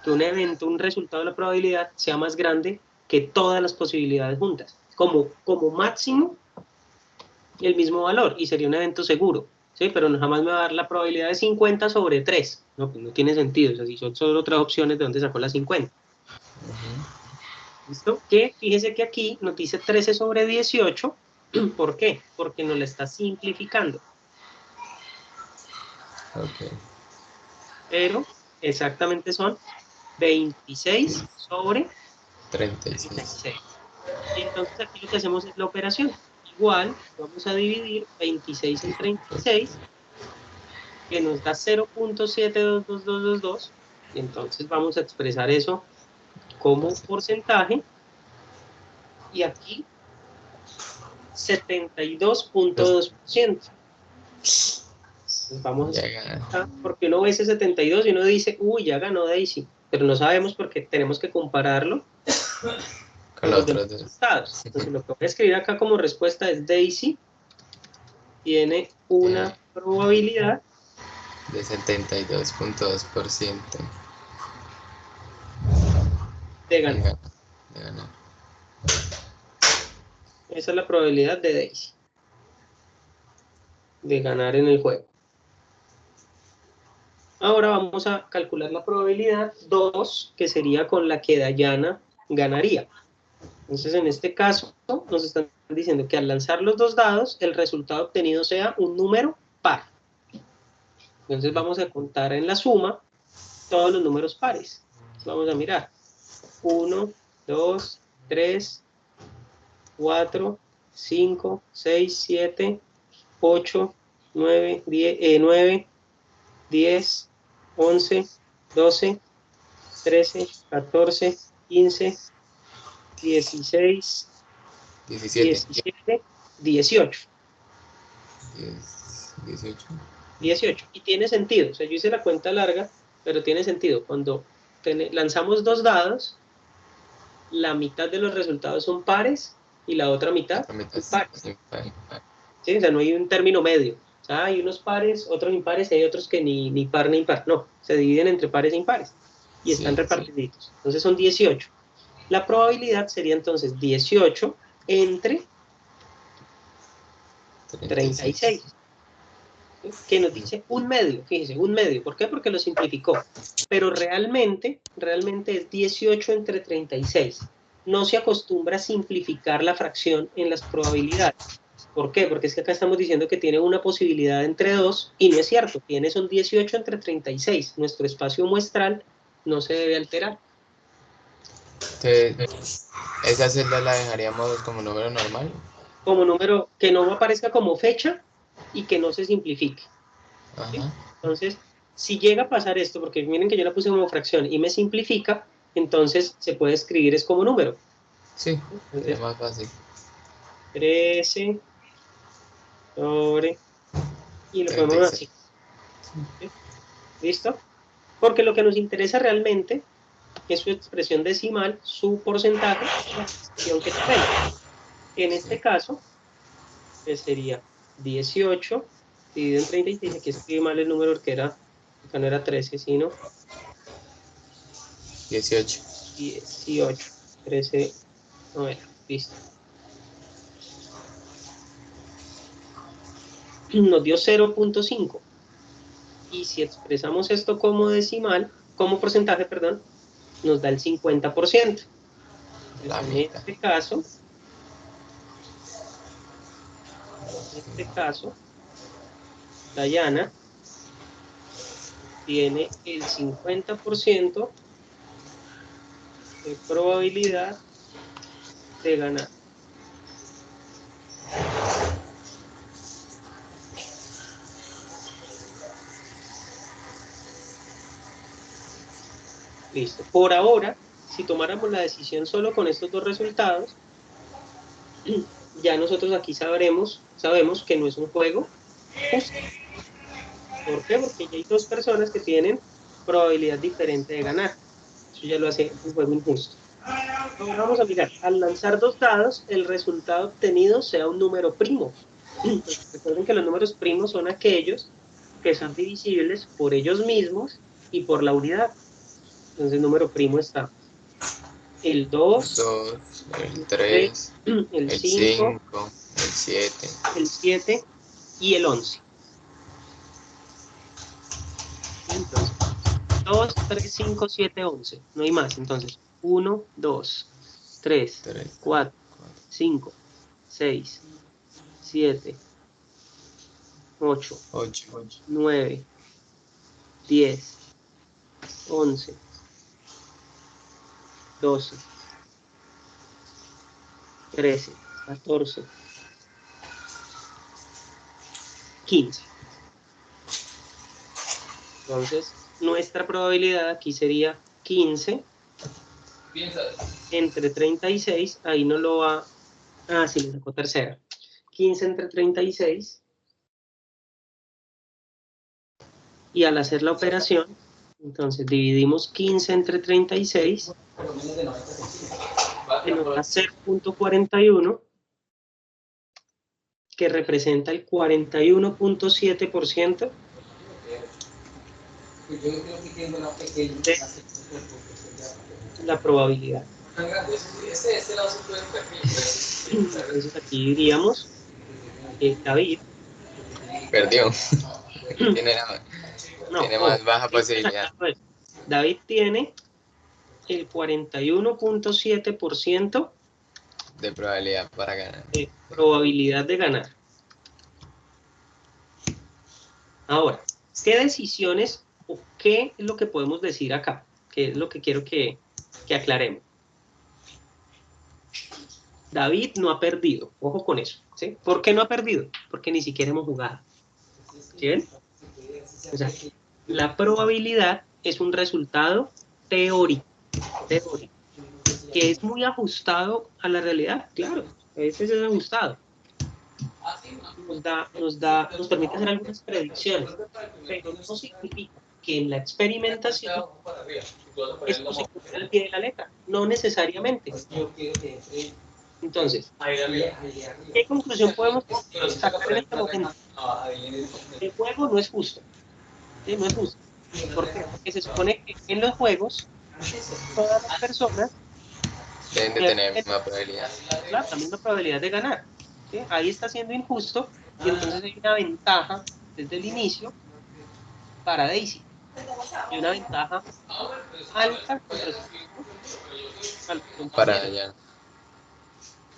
que un evento, un resultado de la probabilidad sea más grande que todas las posibilidades juntas. Como máximo, el mismo valor, y sería un evento seguro. ¿Sí? Pero no, jamás me va a dar la probabilidad de 50 sobre 3. No, pues no tiene sentido. O sea, si son solo otras opciones, ¿de dónde sacó las 50? ¿Listo? Que fíjese que aquí nos dice 13 sobre 18. ¿Por qué? Porque nos la está simplificando. Ok. Pero exactamente son 26 sobre 36. 36. Y entonces aquí lo que hacemos es la operación. Igual vamos a dividir 26 en 36, que nos da 0.72222. Y entonces vamos a expresar eso como porcentaje. Y aquí 72.2%. Entonces vamos a, porque uno ve ese 72 y uno dice, uy, ya ganó Daisy, pero no sabemos porque tenemos que compararlo con los demás resultados. Entonces lo que voy a escribir acá como respuesta es Daisy tiene una probabilidad de 72.2% de ganar. de ganar. Esa es la probabilidad de Daisy de ganar en el juego. Ahora vamos a calcular la probabilidad 2, que sería con la que Dayana ganaría. Entonces, en este caso, nos están diciendo que al lanzar los dos dados, el resultado obtenido sea un número par. Entonces, vamos a contar en la suma todos los números pares. Vamos a mirar. 1, 2, 3, 4, 5, 6, 7, 8, 9, 10, 11, 12, 13, 14, 15, 16, 17, 18. 18. Y tiene sentido. O sea, yo hice la cuenta larga, pero tiene sentido. Cuando lanzamos dos dados, la mitad de los resultados son pares y la otra mitad son impares. ¿Sí? O sea, no hay un término medio. O sea, hay unos pares, otros impares, y hay otros que ni par ni impar. No, se dividen entre pares e impares. Y están repartiditos. Entonces son 18. La probabilidad sería entonces 18 entre 36. Que nos dice un medio, fíjese, un medio. ¿Por qué? Porque lo simplificó. Pero realmente es 18 entre 36. No se acostumbra a simplificar la fracción en las probabilidades. ¿Por qué? Porque es que acá estamos diciendo que tiene una posibilidad entre 2 y no es cierto. Son 18 entre 36. Nuestro espacio muestral no se debe alterar. Entonces, ¿esa celda la dejaríamos como número normal? Como número que no aparezca como fecha y que no se simplifique. ¿Sí? Entonces, si llega a pasar esto, porque miren que yo la puse como fracción y me simplifica, entonces se puede escribir es como número. Sí, es más fácil. 13 sobre... y lo podemos ver así. ¿Sí? ¿Listo? Porque lo que nos interesa realmente es su expresión decimal, su porcentaje, la expresión que tenemos. En este caso, pues sería 18 dividido en 36. Aquí escribí mal el número porque acá no era 13, sino 18. 18. 13 no era. Listo. nos dio 0.5. Y si expresamos esto como decimal, como porcentaje, perdón, nos da el 50%. En este caso, Dayana tiene el 50% de probabilidad de ganar. Listo. Por ahora, si tomáramos la decisión solo con estos dos resultados, ya nosotros aquí sabemos que no es un juego justo. ¿Por qué? Porque ya hay dos personas que tienen probabilidad diferente de ganar. Eso ya lo hace un juego injusto. Ahora vamos a mirar, al lanzar dos dados, el resultado obtenido sea un número primo. Entonces, recuerden que los números primos son aquellos que son divisibles por ellos mismos y por la unidad. Entonces el número primo está el 2, el 3, el 5, el 7. El 7 y el 11. Entonces, 2, 3, 5, 7, 11. No hay más. Entonces, 1, 2, 3, 4, 5, 6, 7, 8, 9, 10, 11, 12, 13, 14, 15. Entonces, nuestra probabilidad aquí sería 15 entre 36. Ahí no lo va... Ah, sí, le sacó tercera. 15 entre 36. Y al hacer la operación, entonces dividimos 15 entre 36, que nos da 0.41, que representa el 41.7% de la probabilidad. Entonces aquí diríamos que David perdió. Tiene más baja posibilidad. David tiene el 41.7% de probabilidad para ganar. De probabilidad de ganar. Ahora, ¿qué decisiones o qué es lo que podemos decir acá? ¿Qué es lo que quiero que aclaremos? David no ha perdido, ojo con eso, ¿sí? ¿Por qué no ha perdido? Porque ni siquiera hemos jugado. ¿Sí ven? O sea, la probabilidad es un resultado teórico, que es muy ajustado a la realidad, claro, a veces es ajustado. Nos permite hacer algunas predicciones, pero no significa que en la experimentación esto se cumpla al pie de la letra, no necesariamente. Entonces, ¿qué conclusión podemos sacar en este momento? El juego no es justo. ¿Sí? No es justo. ¿Por qué? Porque se supone que en los juegos todas las personas deben de tener la misma probabilidad. Claro, la misma probabilidad de ganar. ¿Sí? Ahí está siendo injusto y entonces hay una ventaja desde el inicio para Daisy. Y una ventaja alta con respecto para Dayana.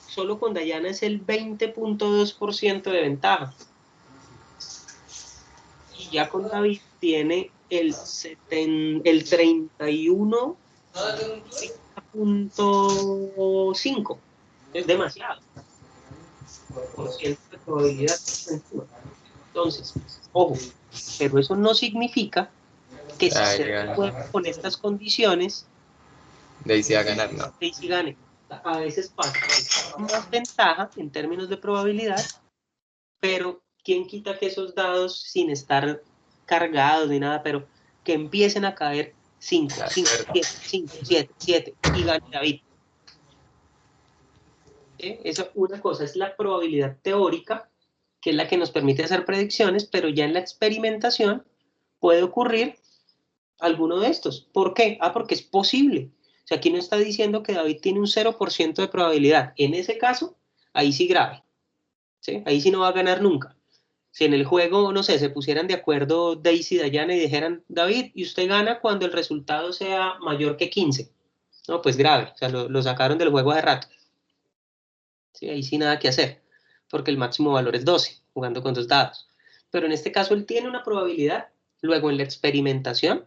Solo con Dayana es el 20.2% de ventaja. Y ya con David tiene el 31.5. Es demasiado. Por ciento de probabilidad. Entonces, ojo, pero eso no significa que si se juega con estas condiciones, Daisy va a ganar, ¿no? Daisy gane. A veces pasa más ventaja en términos de probabilidad, pero ¿quién quita que esos dados, sin estar cargados ni nada, pero que empiecen a caer 5, 7 y gane David? Eso, una cosa es la probabilidad teórica, que es la que nos permite hacer predicciones, pero ya en la experimentación puede ocurrir alguno de estos. ¿Por qué? Porque es posible. O sea, aquí no está diciendo que David tiene un 0% de probabilidad. En ese caso, ahí sí grave. ¿Sí? Ahí sí no va a ganar nunca. Si en el juego, no sé, se pusieran de acuerdo Daisy y Dayana y dijeran, David, y usted gana cuando el resultado sea mayor que 15. No, pues grave, o sea, lo sacaron del juego hace rato. Sí, ahí sí nada que hacer, porque el máximo valor es 12, jugando con 2 dados. Pero en este caso él tiene una probabilidad. Luego en la experimentación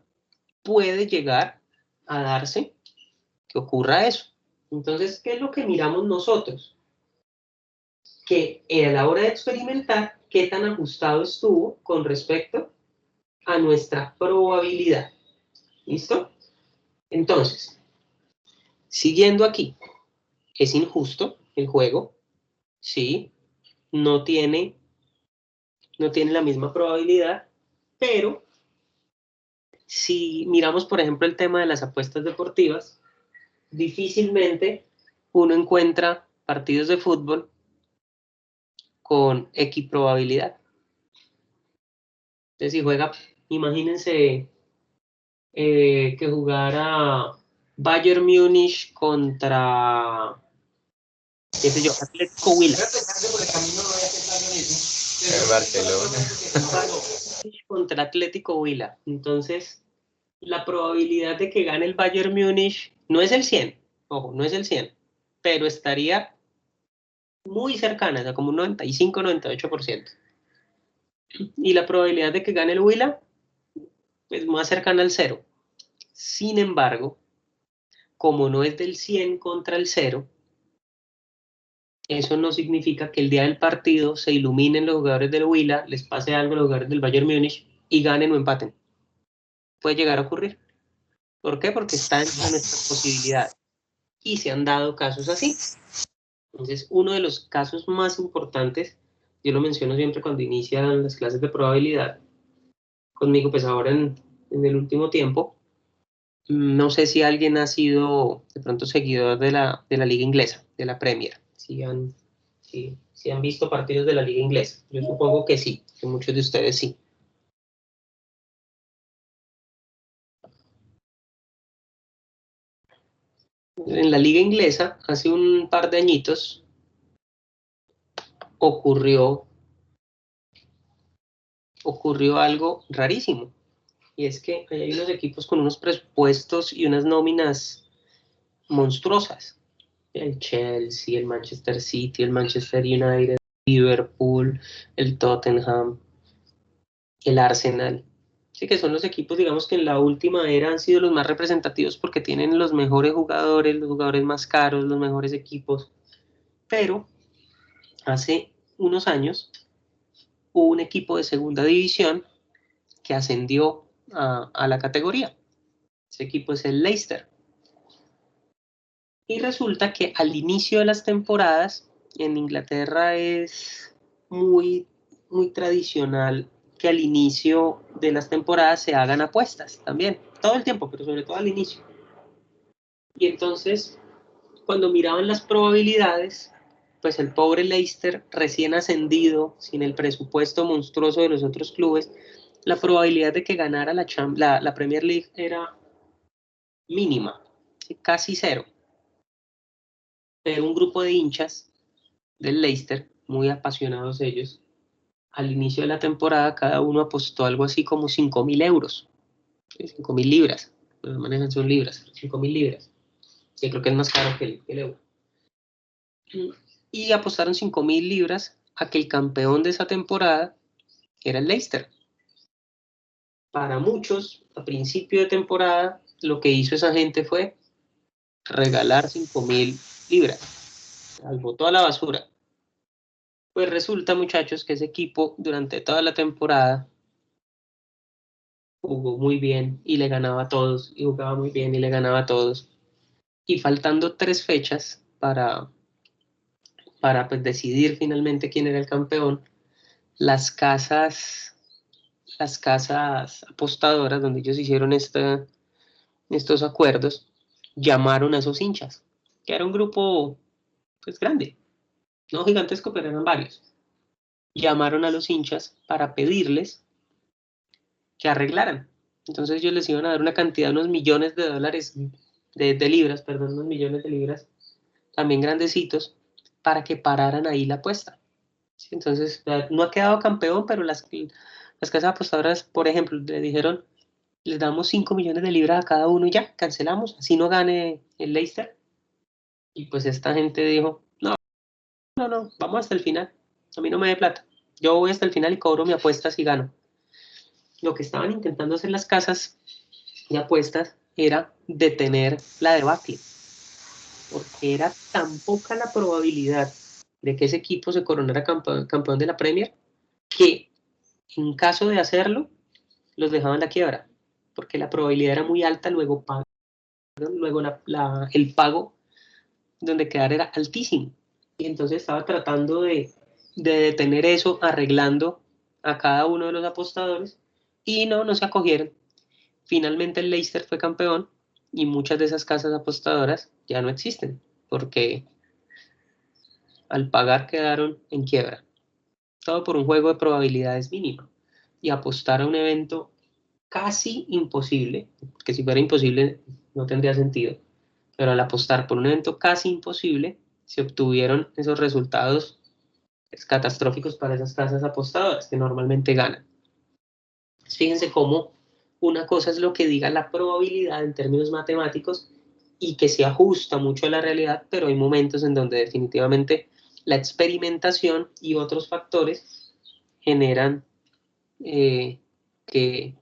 puede llegar a darse que ocurra eso. Entonces, ¿qué es lo que miramos nosotros? Que a la hora de experimentar, ¿qué tan ajustado estuvo con respecto a nuestra probabilidad? ¿Listo? Entonces, siguiendo aquí, es injusto el juego, sí, no tiene la misma probabilidad, pero si miramos, por ejemplo, el tema de las apuestas deportivas, difícilmente uno encuentra partidos de fútbol con equiprobabilidad. Entonces, si juega, imagínense que jugara Bayern Múnich contra, qué sé yo, Atlético Huila. El Barcelona. Contra Atlético Huila. Entonces, la probabilidad de que gane el Bayern Múnich no es el 100, ojo, no es el 100, pero estaría muy cercana, o sea, como un 95-98%. Y la probabilidad de que gane el Huila es más cercana al 0. Sin embargo, como no es del 100 contra el 0, eso no significa que el día del partido se iluminen los jugadores del Huila, les pase algo a los jugadores del Bayern Múnich y ganen o empaten. Puede llegar a ocurrir. ¿Por qué? Porque está dentro de nuestras posibilidades. Y se han dado casos así. Entonces, uno de los casos más importantes, yo lo menciono siempre cuando inician las clases de probabilidad, conmigo, pues ahora en el último tiempo, no sé si alguien ha sido de pronto seguidor de la liga inglesa, de la Premier, si han visto partidos de la liga inglesa. Yo supongo que sí, que muchos de ustedes sí. En la liga inglesa, hace un par de añitos, ocurrió algo rarísimo. Y es que hay unos equipos con unos presupuestos y unas nóminas monstruosas. El Chelsea, el Manchester City, el Manchester United, Liverpool, el Tottenham, el Arsenal. Sí, que son los equipos, digamos, que en la última era han sido los más representativos porque tienen los mejores jugadores, los jugadores más caros, los mejores equipos. Pero hace unos años hubo un equipo de segunda división que ascendió a la categoría. Ese equipo es el Leicester. Y resulta que al inicio de las temporadas, en Inglaterra es muy, muy tradicional que al inicio de las temporadas se hagan apuestas también, todo el tiempo, pero sobre todo al inicio. Y entonces, cuando miraban las probabilidades, pues el pobre Leicester, recién ascendido, sin el presupuesto monstruoso de los otros clubes, la probabilidad de que ganara la Premier League era mínima, casi cero. Pero un grupo de hinchas del Leicester, muy apasionados ellos, al inicio de la temporada cada uno apostó algo así como 5.000 euros, 5.000 libras, los manejan son libras, 5.000 libras, que creo que es más caro que el euro. Y apostaron 5.000 libras a que el campeón de esa temporada era el Leicester. Para muchos, a principio de temporada, lo que hizo esa gente fue regalar 5.000 libras, las botó a la basura. Pues resulta, muchachos, que ese equipo durante toda la temporada jugó muy bien y le ganaba a todos, y jugaba muy bien y le ganaba a todos. Y faltando 3 fechas para pues, decidir finalmente quién era el campeón, las casas apostadoras donde ellos hicieron estos acuerdos, llamaron a esos hinchas, que era un grupo pues grande, no gigantesco, pero eran varios. Llamaron a los hinchas para pedirles que arreglaran. Entonces ellos les iban a dar una cantidad, unos millones de dólares, de libras, perdón, unos millones de libras, también grandecitos, para que pararan ahí la apuesta. ¿Sí? Entonces, no ha quedado campeón, pero las casas apostadoras, por ejemplo, le dijeron, les damos 5 millones de libras a cada uno y ya, cancelamos, así no gane el Leicester. Y pues esta gente dijo, no, no, no, vamos hasta el final, a mí no me dé plata, yo voy hasta el final y cobro mi apuesta si gano. Lo que estaban intentando hacer las casas de apuestas era detener la debacle, porque era tan poca la probabilidad de que ese equipo se coronara campeón de la Premier, que en caso de hacerlo, los dejaban la quiebra, porque la probabilidad era muy alta, luego el pago donde quedar era altísimo. Y entonces estaba tratando de detener eso, arreglando a cada uno de los apostadores, y no se acogieron. Finalmente el Leicester fue campeón y muchas de esas casas apostadoras ya no existen, porque al pagar quedaron en quiebra. Todo por un juego de probabilidades mínima. Y apostar a un evento casi imposible, porque si fuera imposible no tendría sentido, pero al apostar por un evento casi imposible, se obtuvieron esos resultados catastróficos para esas casas apostadoras que normalmente ganan. Fíjense cómo una cosa es lo que diga la probabilidad en términos matemáticos y que se ajusta mucho a la realidad, pero hay momentos en donde definitivamente la experimentación y otros factores generan eh, que,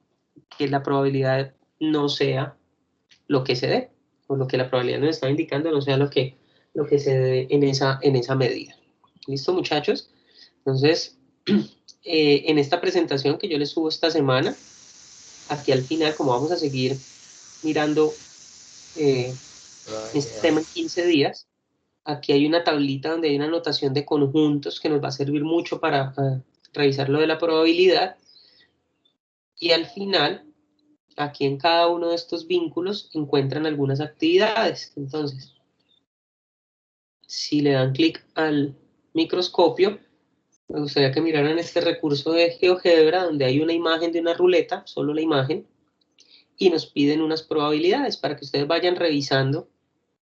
que la probabilidad no sea lo que se dé, o lo que la probabilidad nos está indicando no sea lo que se dé en esa medida. ¿Listo, muchachos? Entonces, en esta presentación que yo les subo esta semana, aquí al final, como vamos a seguir mirando este tema en 15 días, aquí hay una tablita donde hay una anotación de conjuntos que nos va a servir mucho para revisar lo de la probabilidad. Y al final, aquí en cada uno de estos vínculos encuentran algunas actividades. Entonces, si le dan clic al microscopio, me gustaría que miraran este recurso de GeoGebra donde hay una imagen de una ruleta, solo la imagen, y nos piden unas probabilidades para que ustedes vayan revisando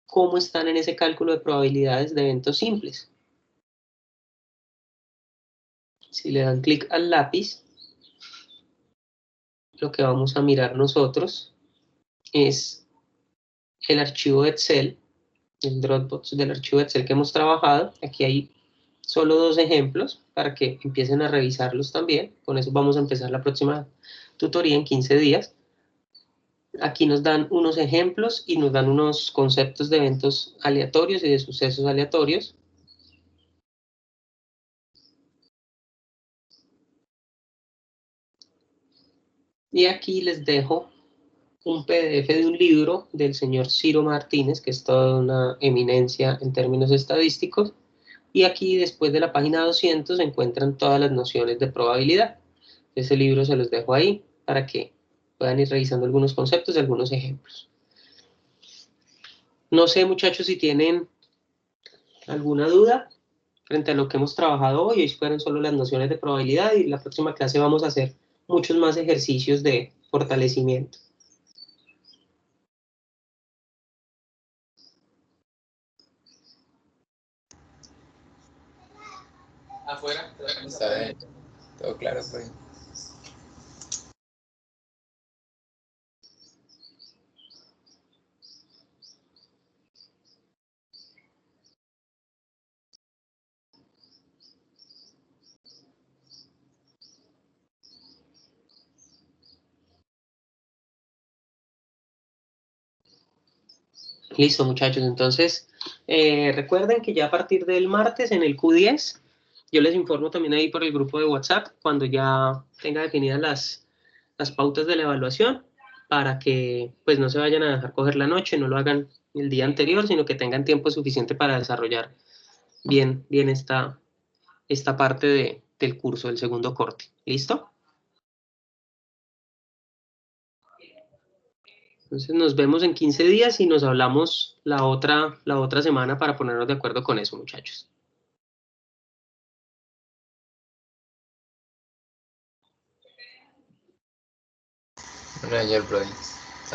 cómo están en ese cálculo de probabilidades de eventos simples. Si le dan clic al lápiz, lo que vamos a mirar nosotros es el archivo de Excel, el Dropbox del archivo de Excel que hemos trabajado. Aquí hay solo 2 ejemplos para que empiecen a revisarlos también. Con eso vamos a empezar la próxima tutoría en 15 días. Aquí nos dan unos ejemplos y nos dan unos conceptos de eventos aleatorios y de sucesos aleatorios. Y aquí les dejo un PDF de un libro del señor Ciro Martínez, que es toda una eminencia en términos estadísticos. Y aquí, después de la página 200, se encuentran todas las nociones de probabilidad. Ese libro se los dejo ahí para que puedan ir revisando algunos conceptos y algunos ejemplos. No sé, muchachos, si tienen alguna duda frente a lo que hemos trabajado hoy. Hoy fueron solo las nociones de probabilidad y en la próxima clase vamos a hacer muchos más ejercicios de fortalecimiento. Afuera. Está bien. Todo claro, pues. Listo, muchachos. Entonces, recuerden que ya a partir del martes en el Q10, yo les informo también ahí por el grupo de WhatsApp cuando ya tenga definidas las pautas de la evaluación para que pues no se vayan a dejar coger la noche, no lo hagan el día anterior, sino que tengan tiempo suficiente para desarrollar bien esta parte del curso, del segundo corte. ¿Listo? Entonces nos vemos en 15 días y nos hablamos la otra semana para ponernos de acuerdo con eso, muchachos. Bueno, señor Brody.